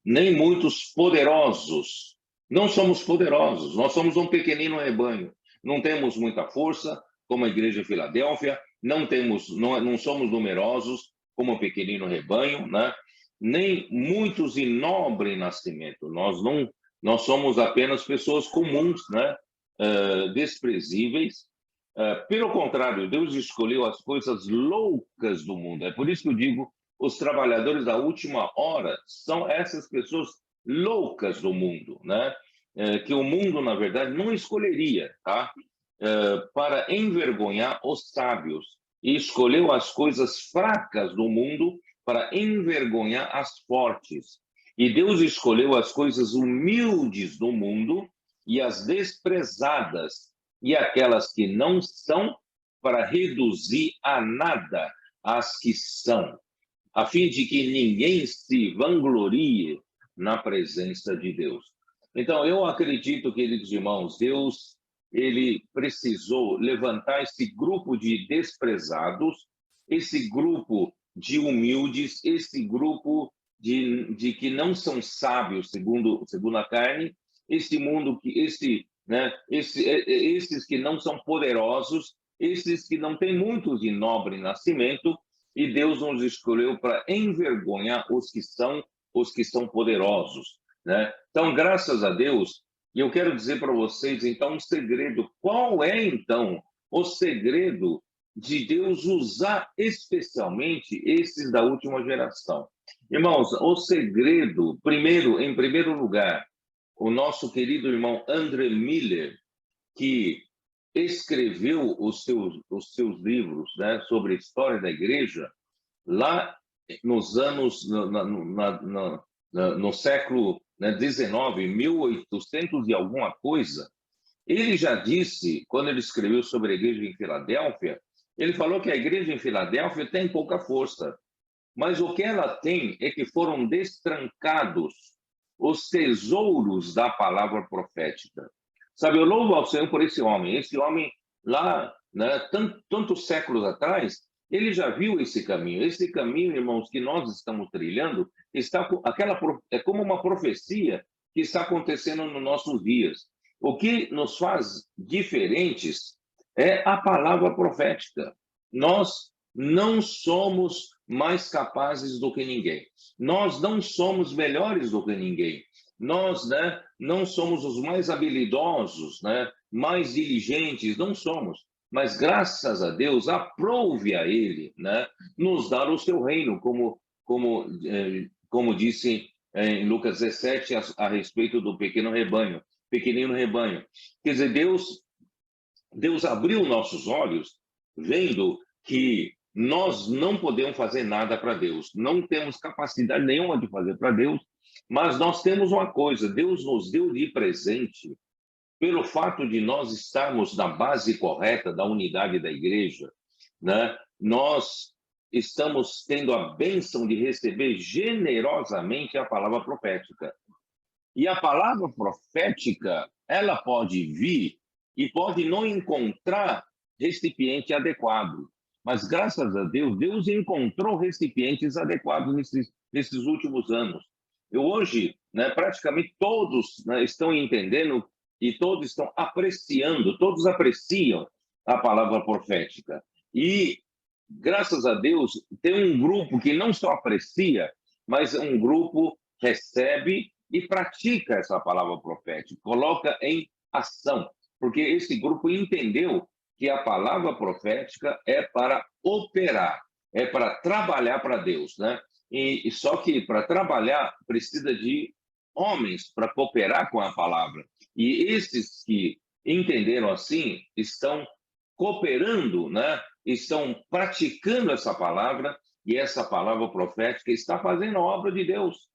Nem muitos poderosos, não somos poderosos, nós somos um pequenino rebanho, não temos muita força, como a igreja de Filadélfia, não somos numerosos, como um pequenino rebanho, né? Nem muitos de nobre nascimento, nós somos apenas pessoas comuns, né? Desprezíveis. Pelo contrário, Deus escolheu as coisas loucas do mundo. É por isso que eu digo, os trabalhadores da última hora são essas pessoas loucas do mundo, né? Que o mundo, na verdade, não escolheria, tá? Para envergonhar os sábios. E escolheu as coisas fracas do mundo para envergonhar as fortes. E Deus escolheu as coisas humildes do mundo e as desprezadas e aquelas que não são para reduzir a nada as que são, a fim de que ninguém se vanglorie na presença de Deus. Então, eu acredito, queridos irmãos, Deus, ele precisou levantar esse grupo de desprezados, esse grupo de humildes, esse grupo de que não são sábios segundo a carne, esses que não são poderosos, esses que não têm muitos de nobre nascimento, e Deus nos escolheu para envergonhar os que são poderosos, né? Então, graças a Deus, e eu quero dizer para vocês, então, um segredo. Qual é, então, o segredo de Deus usar especialmente esses da última geração? Irmãos, o segredo, em primeiro lugar, o nosso querido irmão André Miller, que escreveu os seus livros, né, sobre a história da igreja, lá nos anos, no século 19, 1800 e alguma coisa, ele já disse, quando ele escreveu sobre a igreja em Filadélfia, ele falou que a igreja em Filadélfia tem pouca força, mas o que ela tem é que foram destrancados os tesouros da palavra profética. Sabe, eu louvo ao Senhor por esse homem lá, né, tantos séculos atrás, ele já viu esse caminho. Esse caminho, irmãos, que nós estamos trilhando, é como uma profecia que está acontecendo nos nossos dias. O que nos faz diferentes é a palavra profética. Nós não somos mais capazes do que ninguém. Nós não somos melhores do que ninguém. Nós, né, não somos os mais habilidosos, né, mais diligentes, não somos. Mas, graças a Deus, aprouve a Ele, né, nos dar o seu reino, como disse em Lucas 17, a respeito do pequenino rebanho. Quer dizer, Deus abriu nossos olhos, vendo que nós não podemos fazer nada para Deus, não temos capacidade nenhuma de fazer para Deus, mas nós temos uma coisa, Deus nos deu de presente, pelo fato de nós estarmos na base correta da unidade da igreja, né? Nós estamos tendo a bênção de receber generosamente a palavra profética. E a palavra profética, ela pode vir e pode não encontrar recipiente adequado. Mas, graças a Deus, Deus encontrou recipientes adequados nesses últimos anos. Hoje, né, praticamente todos, né, estão entendendo e todos estão apreciando, todos apreciam a palavra profética. E, graças a Deus, tem um grupo que não só aprecia, mas um grupo recebe e pratica essa palavra profética, coloca em ação, porque esse grupo entendeu que a palavra profética é para operar, é para trabalhar para Deus, né? E só que para trabalhar precisa de homens para cooperar com a palavra. E esses que entenderam assim estão cooperando, né? Estão praticando essa palavra, e essa palavra profética está fazendo a obra de Deus,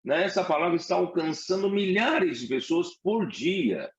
né? Essa palavra está alcançando milhares de pessoas por dia.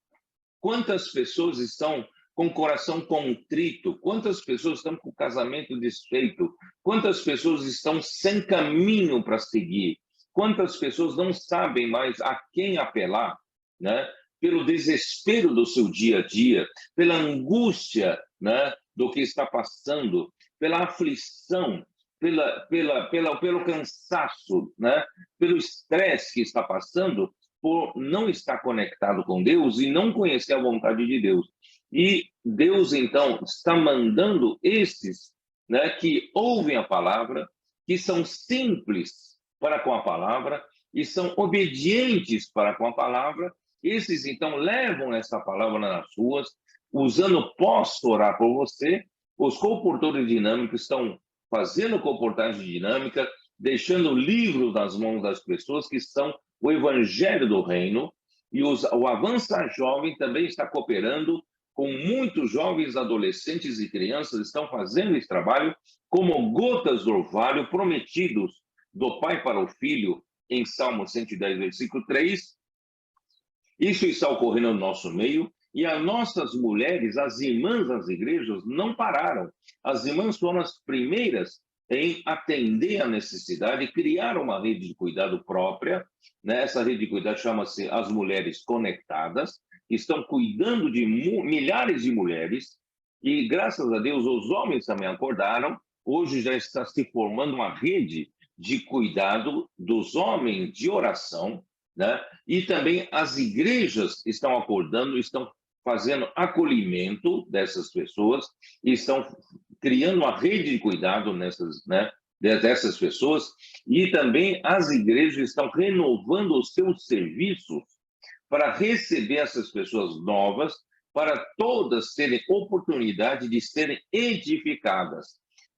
Quantas pessoas estão com o coração contrito? Quantas pessoas estão com o casamento desfeito? Quantas pessoas estão sem caminho para seguir? Quantas pessoas não sabem mais a quem apelar, né? Pelo desespero do seu dia a dia, pela angústia, né, do que está passando, pela aflição, pelo cansaço, né, pelo estresse que está passando, por não estar conectado com Deus e não conhecer a vontade de Deus. E Deus, então, está mandando esses, né, que ouvem a palavra, que são simples para com a palavra e são obedientes para com a palavra. Esses, então, levam essa palavra nas ruas, usando posso orar por você. Os comportadores dinâmicos estão fazendo comportagem dinâmica, deixando livros nas mãos das pessoas que são o evangelho do reino, e o Avança Jovem também está cooperando com muitos jovens, adolescentes e crianças, estão fazendo esse trabalho como gotas do orvalho prometidos do Pai para o Filho, em Salmo 110, versículo 3. Isso está ocorrendo no nosso meio, e as nossas mulheres, as irmãs das igrejas, não pararam. As irmãs foram as primeiras em atender a necessidade, criar uma rede de cuidado própria, né? Essa rede de cuidado chama-se As Mulheres Conectadas, que estão cuidando de milhares de mulheres, e graças a Deus os homens também acordaram. Hoje já está se formando uma rede de cuidado dos homens de oração, né? E também as igrejas estão acordando, estão fazendo acolhimento dessas pessoas, e estão criando uma rede de cuidado dessas pessoas, e também as igrejas estão renovando os seus serviços para receber essas pessoas novas, para todas terem oportunidade de serem edificadas.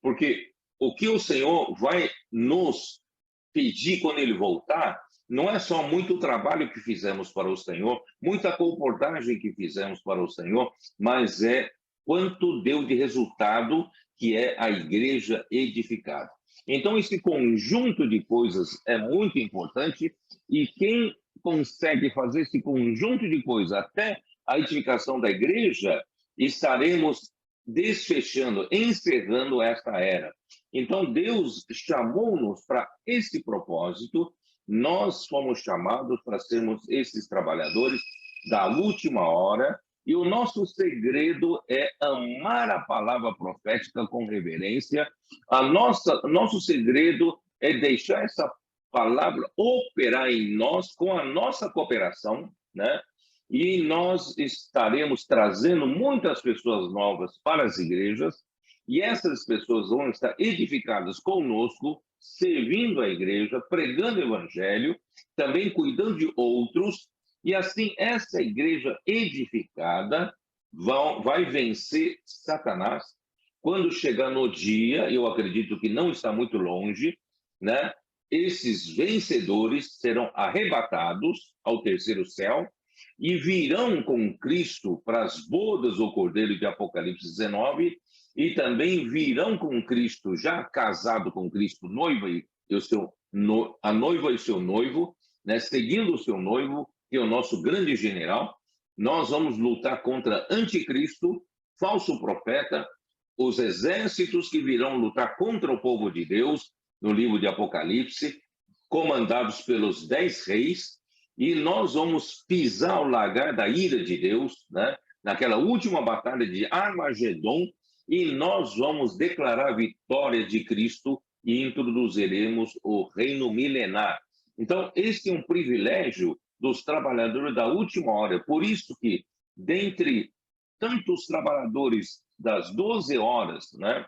Porque o que o Senhor vai nos pedir quando Ele voltar, não é só muito trabalho que fizemos para o Senhor, muita comportagem que fizemos para o Senhor, mas é quanto deu de resultado, que é a igreja edificada. Então, esse conjunto de coisas é muito importante, e quem consegue fazer esse conjunto de coisas até a edificação da igreja, estaremos desfechando, encerrando esta era. Então, Deus chamou-nos para esse propósito. Nós fomos chamados para sermos esses trabalhadores da última hora, e o nosso segredo é amar a palavra profética com reverência. Nosso segredo é deixar essa palavra operar em nós com a nossa cooperação, né? E nós estaremos trazendo muitas pessoas novas para as igrejas, e essas pessoas vão estar edificadas conosco, servindo a igreja, pregando o evangelho, também cuidando de outros, e assim essa igreja edificada vai vencer Satanás. Quando chegar no dia, eu acredito que não está muito longe, né? Esses vencedores serão arrebatados ao terceiro céu e virão com Cristo para as bodas do Cordeiro de Apocalipse 19, e também virão com Cristo, já casado com Cristo, a noiva e seu noivo, né, seguindo o seu noivo, que é o nosso grande general. Nós vamos lutar contra anticristo, falso profeta, os exércitos que virão lutar contra o povo de Deus, no livro de Apocalipse, comandados pelos 10 reis, e nós vamos pisar o lagar da ira de Deus, né, naquela última batalha de Armagedon, e nós vamos declarar a vitória de Cristo e introduziremos o reino milenar. Então, esse é um privilégio dos trabalhadores da última hora. Por isso que, dentre tantos trabalhadores das 12 horas, né,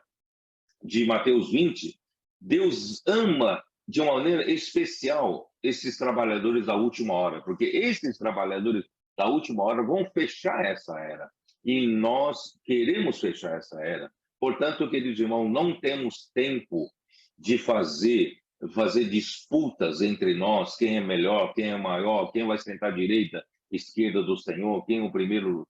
de Mateus 20, Deus ama de uma maneira especial esses trabalhadores da última hora, porque esses trabalhadores da última hora vão fechar essa era. E nós queremos fechar essa era. Portanto, queridos irmãos, não temos tempo de fazer disputas entre nós, quem é melhor, quem é maior, quem vai sentar à direita, esquerda do Senhor, quem é o primeiro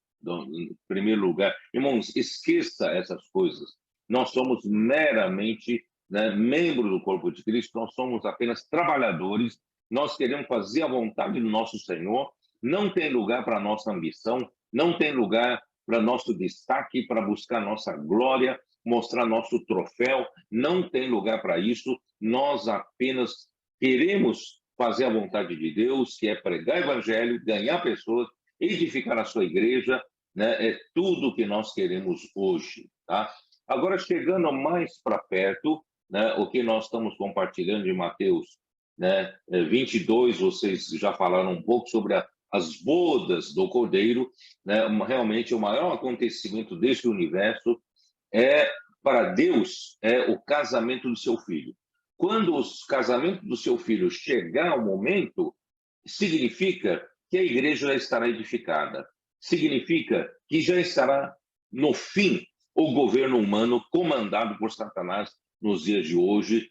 lugar. Irmãos, esqueça essas coisas. Nós somos meramente, né, membros do corpo de Cristo, nós somos apenas trabalhadores, nós queremos fazer a vontade do nosso Senhor, não tem lugar para nossa ambição, não tem lugar para nosso destaque, para buscar nossa glória, mostrar nosso troféu, não tem lugar para isso, nós apenas queremos fazer a vontade de Deus, que é pregar o evangelho, ganhar pessoas, edificar a sua igreja, né? É tudo que nós queremos hoje, tá? Agora, chegando mais para perto, né, o que nós estamos compartilhando de Mateus, né, 22, vocês já falaram um pouco sobre as bodas do Cordeiro, né? Realmente o maior acontecimento deste universo para Deus é o casamento do seu filho. Quando o casamento do seu filho chegar ao momento, significa que a igreja já estará edificada. Significa que já estará no fim o governo humano comandado por Satanás nos dias de hoje.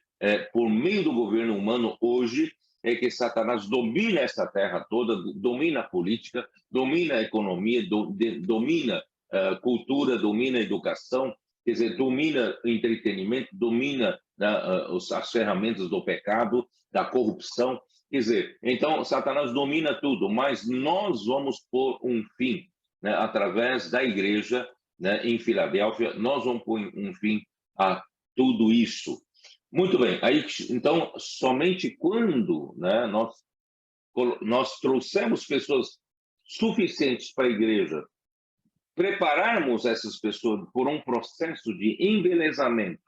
Por meio do governo humano hoje é que Satanás domina essa terra toda, domina a política, domina a economia, domina a cultura, domina a educação, quer dizer, domina o entretenimento, domina as ferramentas do pecado, da corrupção. Quer dizer, então Satanás domina tudo, mas nós vamos pôr um fim, né, através da igreja, né, em Filadélfia, nós vamos pôr um fim a tudo isso. Muito bem, aí, então, somente quando, né, nós trouxermos pessoas suficientes para a igreja, prepararmos essas pessoas por um processo de embelezamento,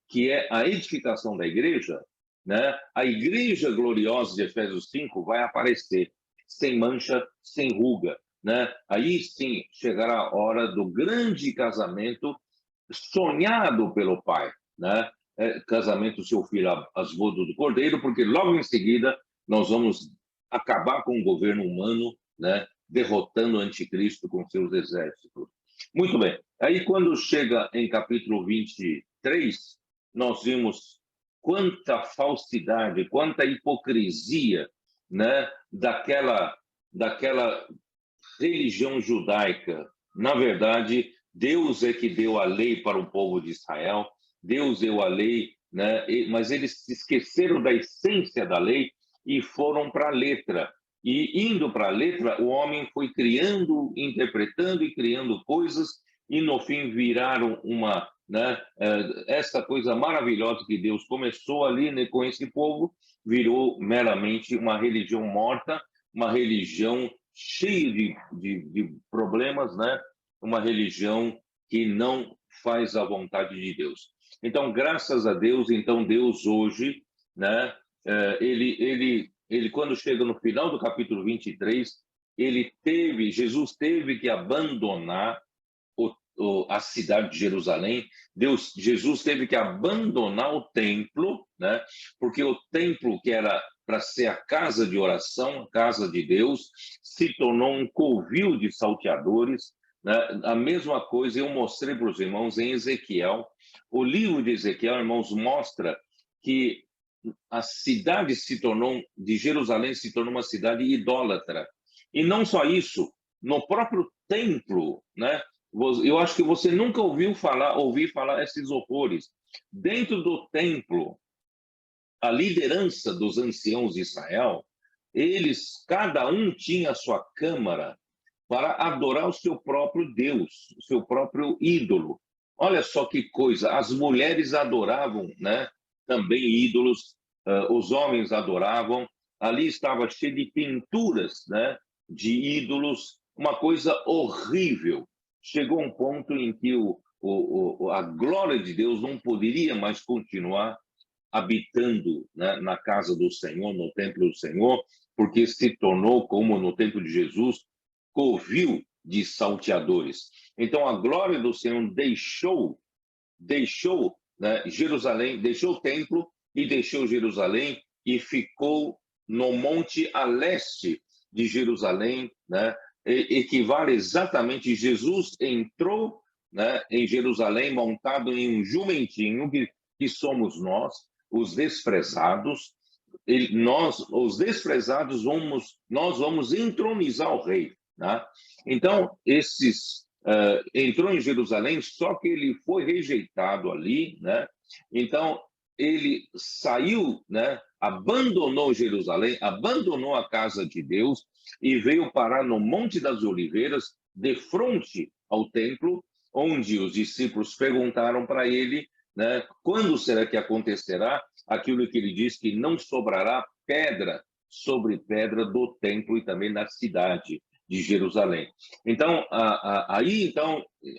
que é a edificação da igreja, né, a igreja gloriosa de Efésios 5 vai aparecer sem mancha, sem ruga, né? Aí sim chegará a hora do grande casamento sonhado pelo Pai, né? Casamento do seu filho às bodas do Cordeiro, porque logo em seguida nós vamos acabar com o governo humano, né? Derrotando o anticristo com seus exércitos. Muito bem. Aí quando chega em capítulo 23, nós vimos quanta falsidade, quanta hipocrisia, né? Daquela religião judaica. Na verdade, Deus é que deu a lei para o povo de Israel, Deus deu a lei, né? Mas eles se esqueceram da essência da lei e foram para a letra. E indo para a letra, o homem foi criando, interpretando e criando coisas, e no fim viraram uma, né, essa coisa maravilhosa que Deus começou ali, né, com esse povo, virou meramente uma religião morta, uma religião cheia de problemas, né? Uma religião que não faz a vontade de Deus. Então, graças a Deus, então Deus hoje, né? Ele quando chega no final do capítulo 23, Jesus teve que abandonar a cidade de Jerusalém. Jesus teve que abandonar o templo, né? Porque o templo, que era para ser a casa de oração, a casa de Deus, se tornou um covil de salteadores, né? A mesma coisa eu mostrei para os irmãos em Ezequiel. O livro de Ezequiel, irmãos, mostra que a cidade de Jerusalém se tornou uma cidade idólatra. E não só isso, no próprio templo, né? Eu acho que você nunca ouviu falar esses horrores. Dentro do templo, a liderança dos anciãos de Israel, cada um tinha a sua câmara para adorar o seu próprio Deus, o seu próprio ídolo. Olha só que coisa, as mulheres adoravam, né, também ídolos, os homens adoravam, ali estava cheio de pinturas, né, de ídolos, uma coisa horrível. Chegou um ponto em que a glória de Deus não poderia mais continuar habitando, né, na casa do Senhor, no templo do Senhor, porque se tornou, como no tempo de Jesus, covil de salteadores. Então, a glória do Senhor deixou, né, Jerusalém, deixou o templo e deixou Jerusalém e ficou no monte a leste de Jerusalém, né? Equivale exatamente, Jesus entrou, né, em Jerusalém montado em um jumentinho, que somos nós, os desprezados. Nós, os desprezados, nós vamos entronizar o rei, né? Então, entrou em Jerusalém, só que ele foi rejeitado ali, né? Então, ele saiu, né? Abandonou Jerusalém, abandonou a casa de Deus e veio parar no Monte das Oliveiras, de frente ao templo, onde os discípulos perguntaram para ele, né, quando será que acontecerá aquilo que ele diz, que não sobrará pedra sobre pedra do templo e também na cidade de Jerusalém. Então, aí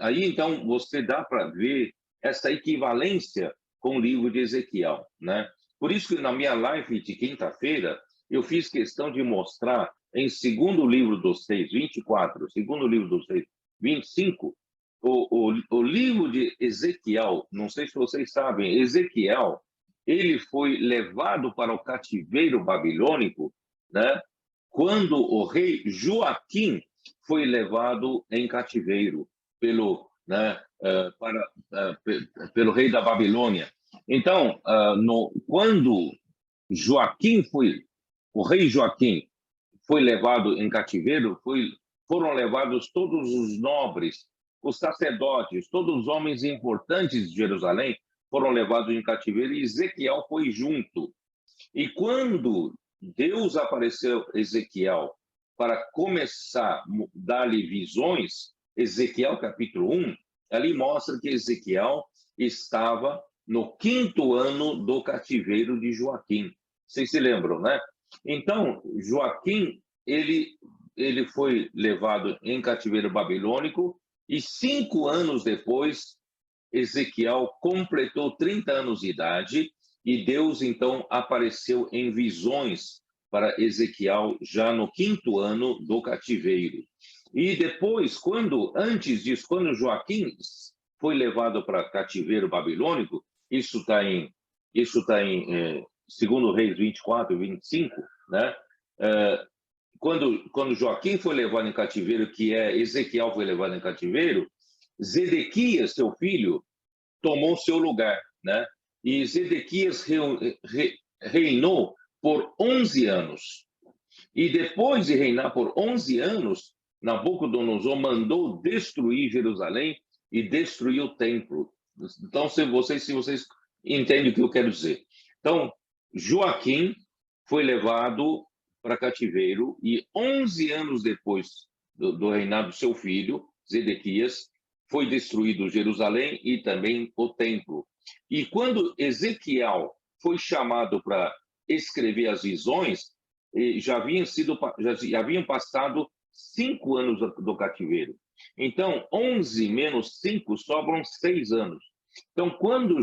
então você dá para ver essa equivalência com o livro de Ezequiel, né? Por isso que na minha live de quinta-feira eu fiz questão de mostrar em segundo livro dos Reis 24, segundo livro dos Reis 25, o livro de Ezequiel. Não sei se vocês sabem, Ezequiel, ele foi levado para o cativeiro babilônico, né, quando o rei Joaquim foi levado em cativeiro pelo, né, pelo rei da Babilônia. Então, quando o rei Joaquim foi levado em cativeiro, foram levados todos os nobres, os sacerdotes, todos os homens importantes de Jerusalém foram levados em cativeiro, e Ezequiel foi junto. E quando Deus apareceu a Ezequiel para começar a dar-lhe visões, Ezequiel capítulo 1, ali mostra que Ezequiel estava no 5º ano do cativeiro de Joaquim. Vocês se lembram, né? Então, Joaquim, ele foi levado em cativeiro babilônico, e 5 anos depois, Ezequiel completou 30 anos de idade, e Deus, então, apareceu em visões para Ezequiel já no 5º ano do cativeiro. E depois, antes disso, quando Joaquim foi levado para cativeiro babilônico, isso está em 2 Reis 24 e 25, né? Quando Joaquim foi levado em cativeiro, Ezequiel foi levado em cativeiro, Zedequias, seu filho, tomou seu lugar, né? E Zedequias reinou por 11 anos. E depois de reinar por 11 anos, Nabucodonosor mandou destruir Jerusalém e destruir o templo. Então, se vocês entendem o que eu quero dizer. Então, Joaquim foi levado para cativeiro, e 11 anos depois do reinado do seu filho, Zedequias, foi destruído Jerusalém e também o templo. E quando Ezequiel foi chamado para escrever as visões, já haviam passado 5 anos do cativeiro. Então, 11 menos 5 sobram 6 anos. Então, quando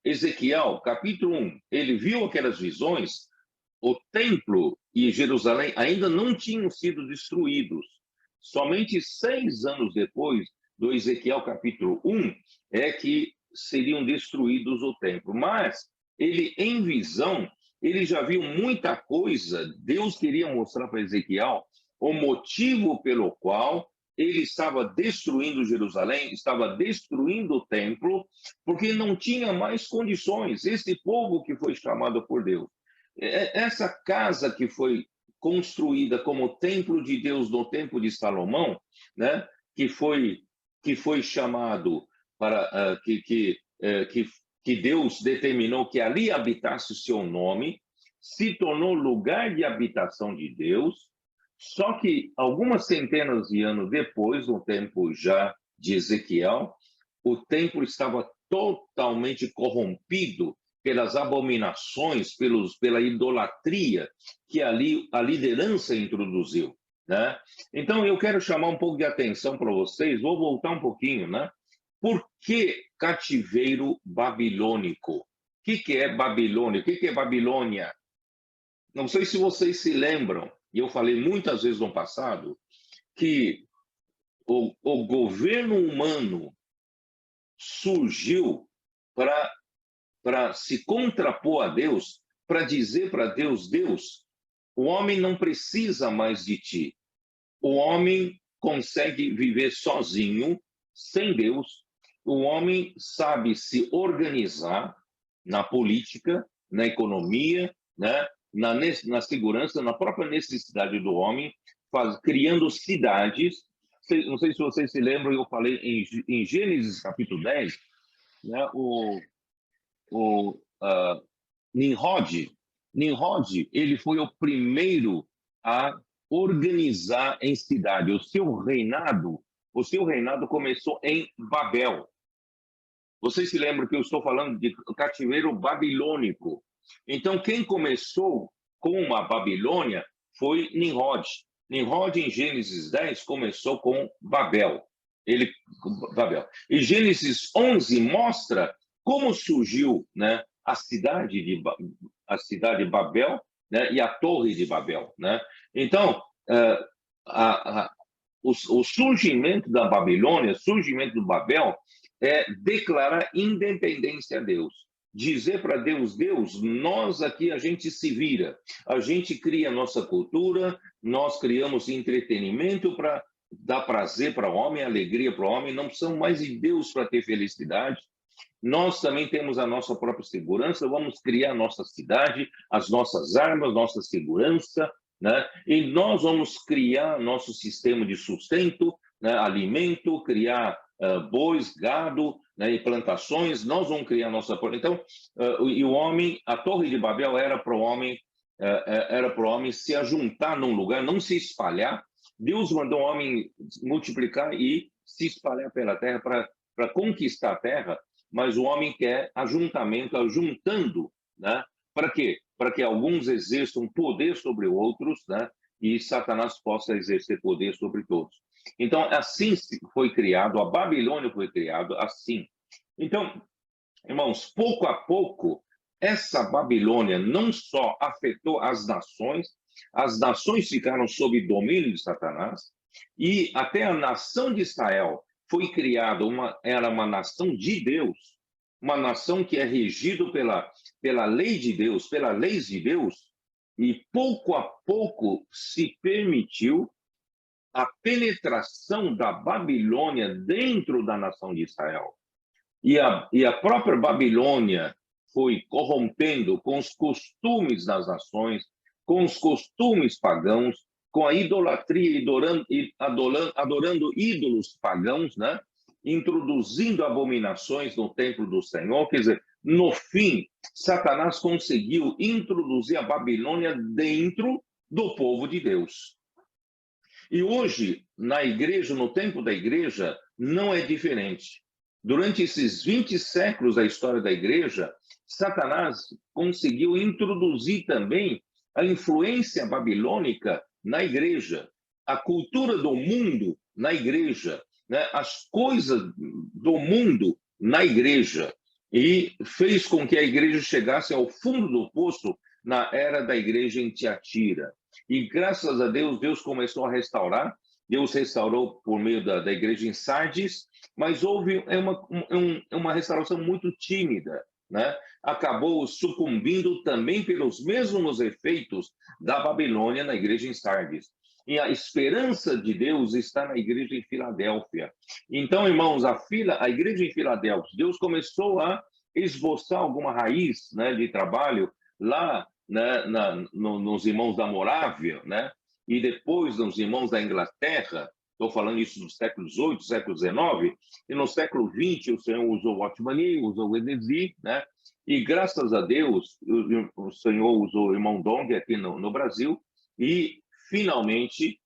Ezequiel, capítulo 1, ele viu aquelas visões, o templo e Jerusalém ainda não tinham sido destruídos. Somente 6 anos depois do Ezequiel capítulo 1 é que seriam destruídos o templo. Mas ele, em visão, ele já viu muita coisa. Deus queria mostrar para Ezequiel o motivo pelo qual ele estava destruindo Jerusalém, estava destruindo o templo, porque não tinha mais condições. Esse povo que foi chamado por Deus, essa casa que foi construída como templo de Deus no tempo de Salomão, né, que foi chamado para que Deus determinou que ali habitasse o seu nome, se tornou lugar de habitação de Deus. Só que algumas centenas de anos depois, no tempo já de Ezequiel, o templo estava totalmente corrompido pelas abominações, pela idolatria que ali a liderança introduziu. né? Então, eu quero chamar um pouco de atenção para vocês, vou voltar um pouquinho, né? Por que cativeiro babilônico? O que é Babilônia? O que é Babilônia? Não sei se vocês se lembram, e eu falei muitas vezes no passado, que o governo humano surgiu para se contrapor a Deus, para dizer para Deus, Deus, o homem não precisa mais de ti. O homem consegue viver sozinho, sem Deus. O homem sabe se organizar na política, na economia, né? na segurança, na própria necessidade do homem, criando cidades. Não sei se vocês se lembram, eu falei em Gênesis capítulo 10, né? Nimrod, ele foi o primeiro a organizar em cidade. O seu reinado começou em Babel. Vocês se lembram que eu estou falando de cativeiro babilônico. Então, quem começou com a Babilônia foi Nimrod. Nimrod, em Gênesis 10, começou com Babel. E Gênesis 11 mostra como surgiu, né, a cidade de Babel, né, e a Torre de Babel, né? Então, o surgimento da Babilônia, o surgimento do Babel, é declarar independência a Deus. Dizer para Deus, Deus, nós aqui a gente se vira, a gente cria a nossa cultura, nós criamos entretenimento para dar prazer para o homem, alegria para o homem, não precisamos mais de Deus para ter felicidade. Nós também temos a nossa própria segurança, vamos criar a nossa cidade, as nossas armas, nossa segurança, né? E nós vamos criar nosso sistema de sustento, né? Alimento, criar bois, gado, né? E plantações, nós vamos criar a nossa... Então, e o homem, a Torre de Babel era para o homem se ajuntar num lugar, não se espalhar. Deus mandou o homem multiplicar e se espalhar pela terra para conquistar a terra, mas o homem quer ajuntamento, ajuntando, né? Para quê? Para que alguns exerçam poder sobre outros, né? E Satanás possa exercer poder sobre todos. Então, assim foi criado, a Babilônia foi criada assim. Então, irmãos, pouco a pouco, essa Babilônia não só afetou as nações ficaram sob domínio de Satanás, e até a nação de Israel foi criada, era uma nação de Deus, uma nação que é regida pela lei de Deus, pelas leis de Deus, e pouco a pouco se permitiu a penetração da Babilônia dentro da nação de Israel. E a própria Babilônia foi corrompendo com os costumes das nações, com os costumes pagãos, com a idolatria, adorando ídolos pagãos, né? Introduzindo abominações no templo do Senhor. Quer dizer, no fim, Satanás conseguiu introduzir a Babilônia dentro do povo de Deus. E hoje, na igreja, no tempo da igreja, não é diferente. Durante esses 20 séculos da história da igreja, Satanás conseguiu introduzir também a influência babilônica na igreja, a cultura do mundo na igreja, né? As coisas do mundo na igreja, e fez com que a igreja chegasse ao fundo do poço na era da igreja em Tiatira. E graças a Deus, Deus começou a restaurar. Deus restaurou por meio da igreja em Sardes, mas houve uma restauração muito tímida, né? Acabou sucumbindo também pelos mesmos efeitos da Babilônia na igreja em Sardes. E a esperança de Deus está na igreja em Filadélfia. Então, irmãos, a igreja em Filadélfia, Deus começou a esboçar alguma raiz, né, de trabalho lá, né, nos irmãos da Morávia, né? E depois nos irmãos da Inglaterra. Estou falando isso no século XVIII, século XIX, e no século XX o Senhor usou Watchman Nee, usou Wesley, né? E graças a Deus o Senhor usou o irmão Dong aqui no Brasil, e finalmente,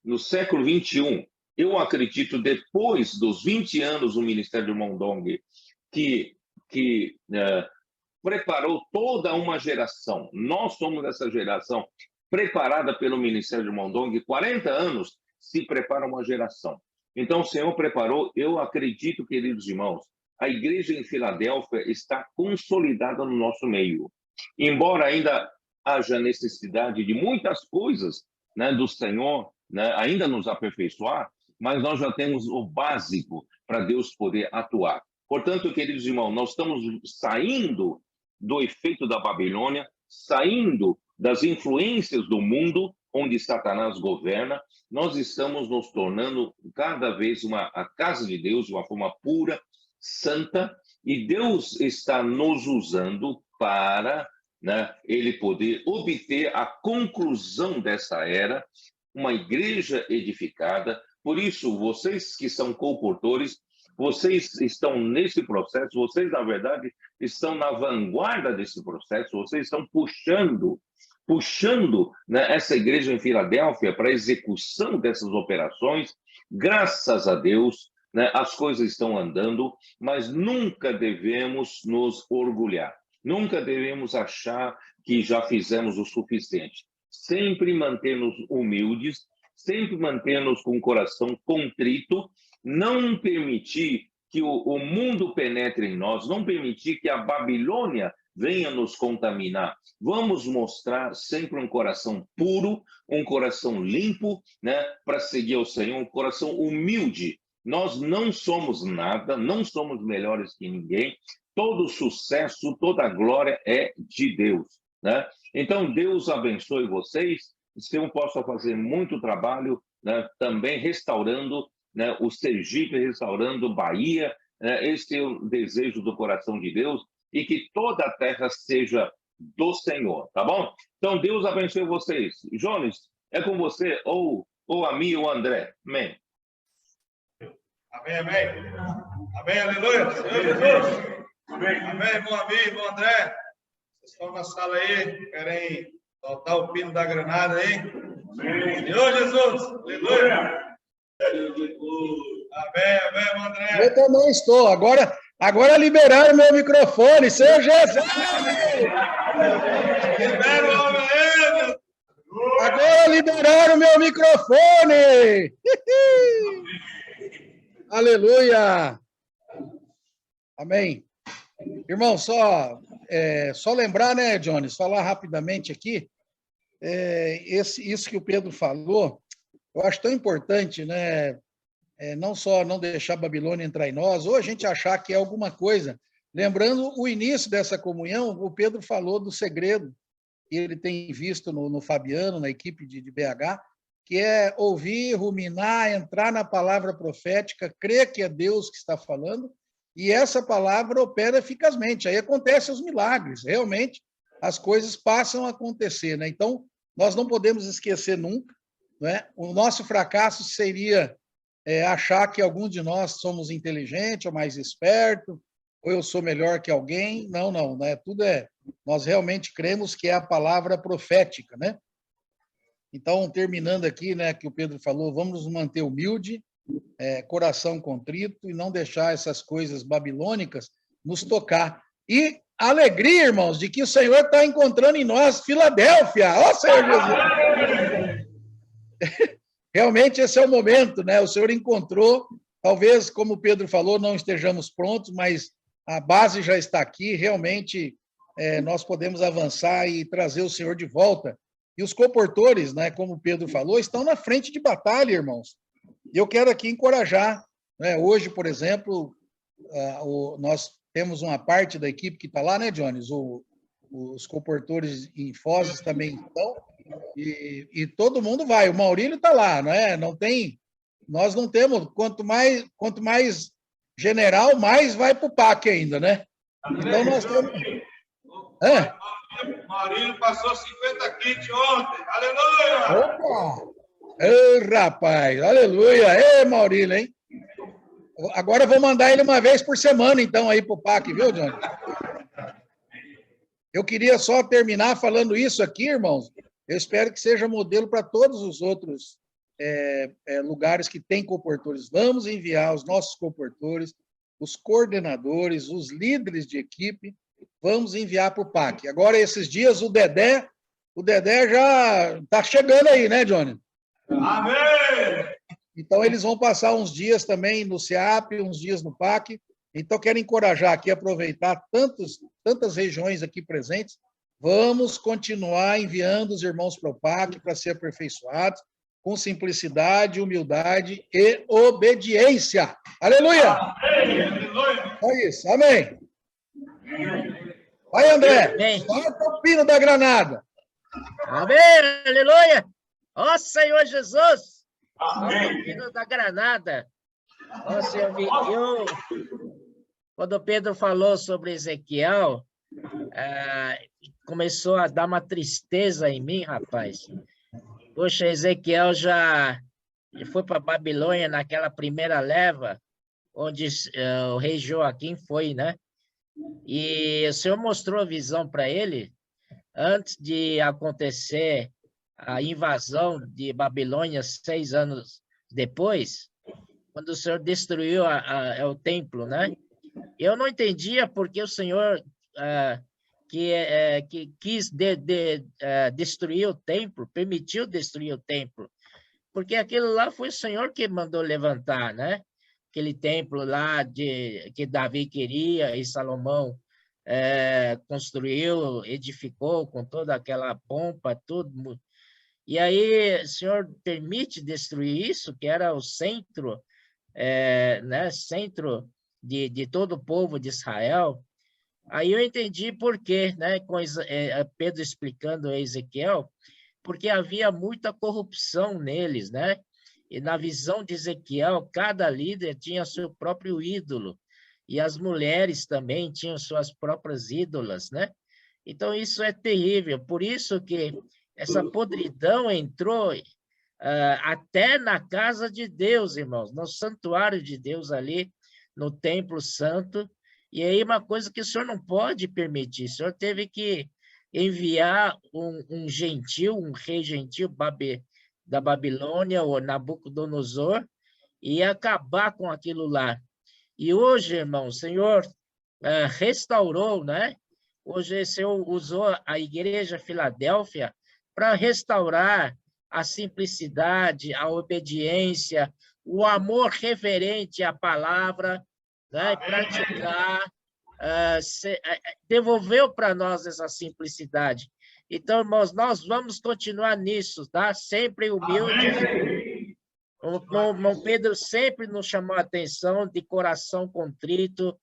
no século XXI, eu acredito, depois dos 20 anos do ministério do irmão Dong, que preparou toda uma geração, nós somos essa geração, preparada pelo Ministério de Mondong, 40 anos se prepara uma geração. Então, o Senhor preparou, eu acredito, queridos irmãos, a igreja em Filadélfia está consolidada no nosso meio. Embora ainda haja necessidade de muitas coisas, né, do Senhor, né, ainda nos aperfeiçoar, mas nós já temos o básico para Deus poder atuar. Portanto, queridos irmãos, nós estamos saindo do efeito da Babilônia, saindo das influências do mundo, onde Satanás governa, nós estamos nos tornando cada vez a casa de Deus, de uma forma pura, santa, e Deus está nos usando para, né, Ele poder obter a conclusão dessa era, uma igreja edificada. Por isso, vocês que são comportores, vocês estão nesse processo, vocês, na verdade, estão na vanguarda desse processo, vocês estão puxando, né, essa igreja em Filadélfia para a execução dessas operações. Graças a Deus, né, as coisas estão andando, mas nunca devemos nos orgulhar, nunca devemos achar que já fizemos o suficiente. Sempre manter-nos humildes, sempre manter-nos com o coração contrito, não permitir que o mundo penetre em nós, não permitir que a Babilônia venha nos contaminar. Vamos mostrar sempre um coração puro, um coração limpo, né, para seguir ao Senhor, um coração humilde. Nós não somos nada, não somos melhores que ninguém. Todo sucesso, toda glória é de Deus, né? Então, Deus abençoe vocês. O Senhor possa fazer muito trabalho, né, também restaurando, né, o Sergipe, restaurando Bahia, né? Esse é o desejo do coração de Deus, e que toda a terra seja do Senhor, tá bom? Então, Deus abençoe vocês. Jones, é com você, ou a mim, ou o André. Amém. Amém, amém. Amém, aleluia. Senhor Jesus. Amém. Amém, irmão amigo, irmão André. Vocês estão na sala aí, querem soltar o pino da granada aí? Amém. Senhor Jesus. Aleluia. Amém, amém, irmão André. Eu também estou. Agora liberaram meu microfone, Senhor Jesus. Libera o homem aí, meu Deus. Agora liberaram meu microfone. Aleluia. Amém. Irmão, só lembrar, né, Jones, falar rapidamente aqui, isso que o Pedro falou, eu acho tão importante, né? Não só não deixar a Babilônia entrar em nós, ou a gente achar que é alguma coisa. Lembrando o início dessa comunhão, o Pedro falou do segredo que ele tem visto no Fabiano, na equipe de BH, que é ouvir, ruminar, entrar na palavra profética, crer que é Deus que está falando, e essa palavra opera eficazmente. Aí acontecem os milagres, realmente as coisas passam a acontecer, né? Então, nós não podemos esquecer nunca, né? O nosso fracasso seria achar que algum de nós somos inteligente ou mais esperto, ou eu sou melhor que alguém. Não, né? Nós realmente cremos que é a palavra profética, né? Então, terminando aqui, né, que o Pedro falou, vamos nos manter humilde, coração contrito, e não deixar essas coisas babilônicas nos tocar. E alegria, irmãos, de que o Senhor está encontrando em nós Filadélfia. Ó, Senhor Jesus! Realmente esse é o momento, né? O Senhor encontrou, talvez, como o Pedro falou, não estejamos prontos, mas a base já está aqui, realmente nós podemos avançar e trazer o Senhor de volta. E os comportores, né, como o Pedro falou, estão na frente de batalha, irmãos. E eu quero aqui encorajar, né? Hoje, por exemplo, nós temos uma parte da equipe que está lá, né, Jones? Os comportores em Fozes também estão, e todo mundo vai. O Maurílio está lá, não é? Nós não temos, quanto mais general, mais vai para o PAC ainda, né? Então nós temos... Maurílio passou 50 kits ontem. Aleluia! Opa! Ei, rapaz, aleluia! Ei, Maurílio, hein? Agora eu vou mandar ele uma vez por semana, então, aí para o PAC, viu, Johnny? Eu queria só terminar falando isso aqui, irmãos. Eu espero que seja modelo para todos os outros lugares que têm comportores. Vamos enviar os nossos comportores, os coordenadores, os líderes de equipe, vamos enviar para o PAC. Agora, esses dias, o Dedé o Dedé já está chegando aí, né, Johnny? Amém! Então, eles vão passar uns dias também no SEAP, uns dias no PAC. Então, quero encorajar aqui, aproveitar tantas regiões aqui presentes. Vamos continuar enviando os irmãos para o PAC para ser aperfeiçoados, com simplicidade, humildade e obediência. Aleluia! Aleluia! É isso, amém. Vai, André. Amém. Toca o pino da granada. Amém, aleluia. Ó Senhor Jesus. Toca o pino da granada. Ó Senhor, quando Pedro falou sobre Ezequiel, começou a dar uma tristeza em mim, rapaz. Poxa, Ezequiel já foi para Babilônia naquela primeira leva, onde o rei Joaquim foi, né? E o Senhor mostrou a visão para ele, antes de acontecer a invasão de Babilônia 6 anos depois, quando o Senhor destruiu o templo, né? Eu não entendia porque o Senhor que quis destruir o templo, permitiu destruir o templo, porque aquilo lá foi o Senhor que mandou levantar, né? Aquele templo lá que Davi queria e Salomão construiu, edificou com toda aquela pompa, tudo. E aí o Senhor permite destruir isso, que era o centro, né? Centro de todo o povo de Israel. Aí eu entendi por quê, né? Com Pedro explicando a Ezequiel, porque havia muita corrupção neles, né? E na visão de Ezequiel, cada líder tinha seu próprio ídolo, e as mulheres também tinham suas próprias ídolas, né? Então isso é terrível, por isso que essa podridão entrou até na casa de Deus, irmãos, no santuário de Deus ali, no templo santo. E aí uma coisa que o Senhor não pode permitir, o Senhor teve que enviar um gentil, um rei gentil da Babilônia, ou Nabucodonosor, e acabar com aquilo lá. E hoje, irmão, o Senhor restaurou, né? Hoje o Senhor usou a igreja Filadélfia para restaurar a simplicidade, a obediência, o amor reverente à palavra, né? Praticar, devolveu para nós essa simplicidade. Então, irmãos, nós vamos continuar nisso, tá? Sempre humildes. O irmão Pedro sempre nos chamou a atenção de coração contrito,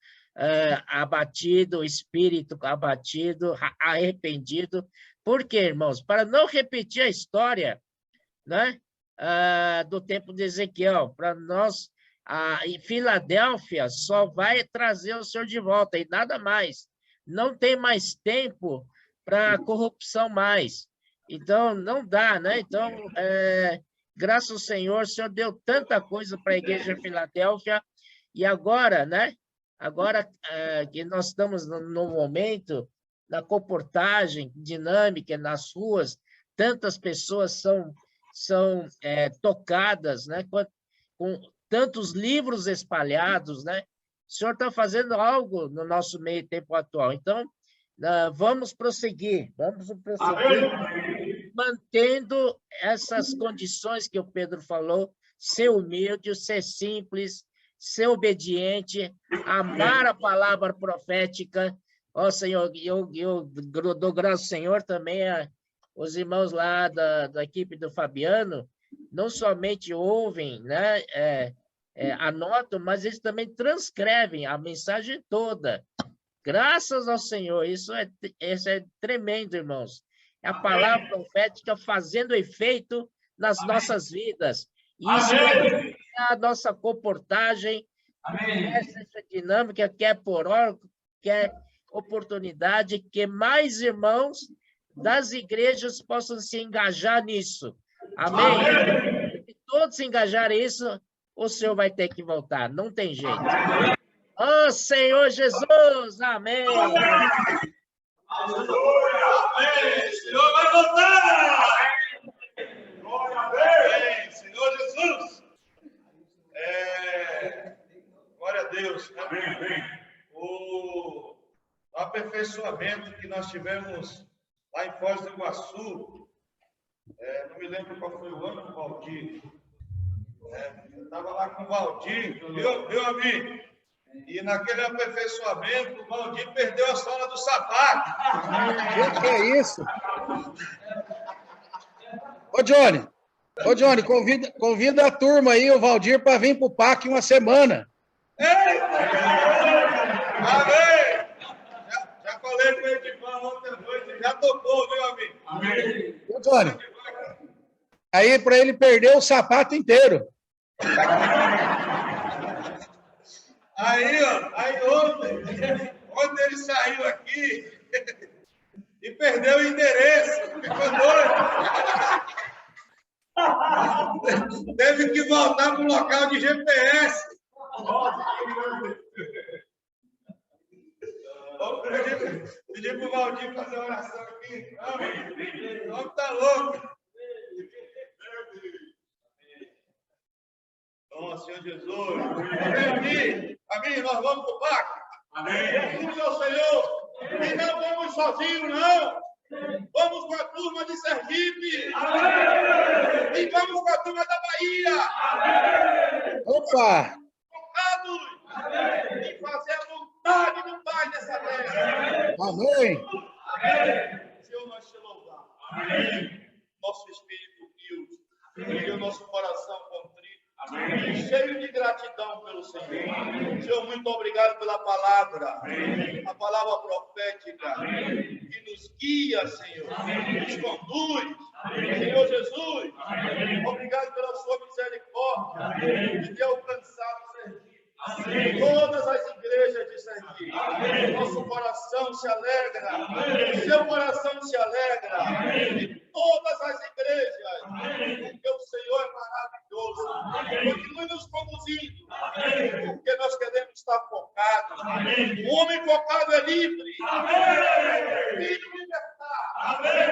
abatido, espírito abatido, arrependido. Por quê, irmãos? Para não repetir a história, né? Do tempo de Ezequiel. Para nós, em Filadélfia, só vai trazer o Senhor de volta e nada mais. Não tem mais tempo para corrupção mais. Então, não dá, né? Então, graças ao Senhor, o Senhor deu tanta coisa para a igreja de Filadélfia, e agora, né? Agora que nós estamos no momento da comportagem dinâmica nas ruas, tantas pessoas são tocadas, né? Com tantos livros espalhados, né? O Senhor está fazendo algo no nosso meio tempo atual. Então, vamos prosseguir, mantendo essas condições que o Pedro falou, ser humilde, ser simples, ser obediente, amar a palavra profética. Ó Senhor, eu dou graças ao Senhor também os irmãos lá da equipe do Fabiano, não somente ouvem, né, anotam, mas eles também transcrevem a mensagem toda. Graças ao Senhor, isso é tremendo, irmãos. É a palavra profética fazendo efeito nas nossas vidas. Isso é a nossa comportagem, essa dinâmica, quer por hora, quer oportunidade, que mais irmãos das igrejas possam se engajar nisso. Amém? Se todos se engajarem nisso, o Senhor vai ter que voltar. Não tem jeito. Ó Senhor Jesus, amém. Aleluia, amém. Senhor vai voltar. Glória a Deus. Senhor Jesus. Glória a Deus. Amém. O aperfeiçoamento que nós tivemos lá em Foz do Iguaçu. Não me lembro qual foi o ano, Valdir. Eu estava lá com o Valdir, viu, amigo? E naquele aperfeiçoamento, o Valdir perdeu a sola do sapato. Que é isso? Ô, Johnny, convida a turma aí, o Valdir, para vir para o PAC uma semana. Amém! Já falei com o Edmar ontem à noite, já tocou, viu, amigo? Amém. Ô, Johnny, aí para ele perder o sapato inteiro. Aí ontem ele saiu aqui e perdeu o endereço, ficou doido. Teve que voltar para o local de GPS. Vamos pedir para o Valdir fazer uma oração aqui. O homem está louco. Bom, Senhor Jesus. Amém. Nós vamos para o pacto. Amém. Jesus é o Senhor. E não vamos sozinhos, não. Vamos com a turma de Sergipe. Amém. E vamos com a turma da Bahia. Amém. Opa! Focados em fazer a vontade do Pai nessa terra. Amém. Amém. Senhor, nós te louvamos. Amém. Nosso espírito humilde e o nosso coração contrito. Amém. Cheio de gratidão pelo Senhor. Amém. Senhor, muito obrigado pela palavra. Amém. A palavra profética. Amém. Que nos guia, Senhor. Amém. Nos conduz. Amém. Senhor Jesus. Amém. Obrigado pela sua misericórdia. Amém. De ter alcançado Sergipe. Amém. Todas as igrejas de Sergipe. Amém. Nosso coração se alegra. Amém. Seu coração se alegra. Amém. De todas as igrejas. Amém. Porque o Senhor é maravilhoso. Amém. Continue nos conduzindo. Amém. Porque nós queremos estar focados. Amém. O homem focado é livre. Amém. Livre de libertar. Amém.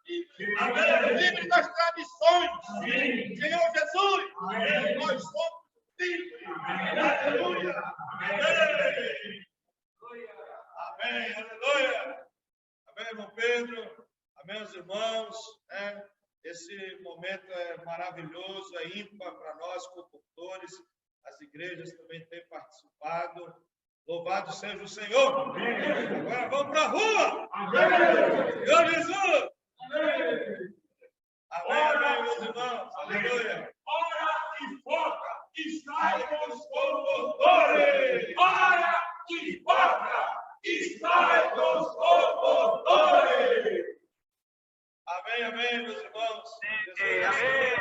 Livre. Livre das tradições. Amém. Senhor Jesus. Amém. Nós somos livres. Aleluia. Amém. Aleluia. Amém, irmão Pedro. Amém, meus irmãos. Esse momento é maravilhoso, é ímpar para nós, condutores. As igrejas também têm participado. Louvado seja o Senhor. Amém. Agora vamos para a rua. Amém. Senhor Jesus. Amém. Amém, meus irmãos. Aleluia. Ora e foca, e sai com os condutores. Ora e foca, e sai com os condutores. Amém, meus irmãos. Amém.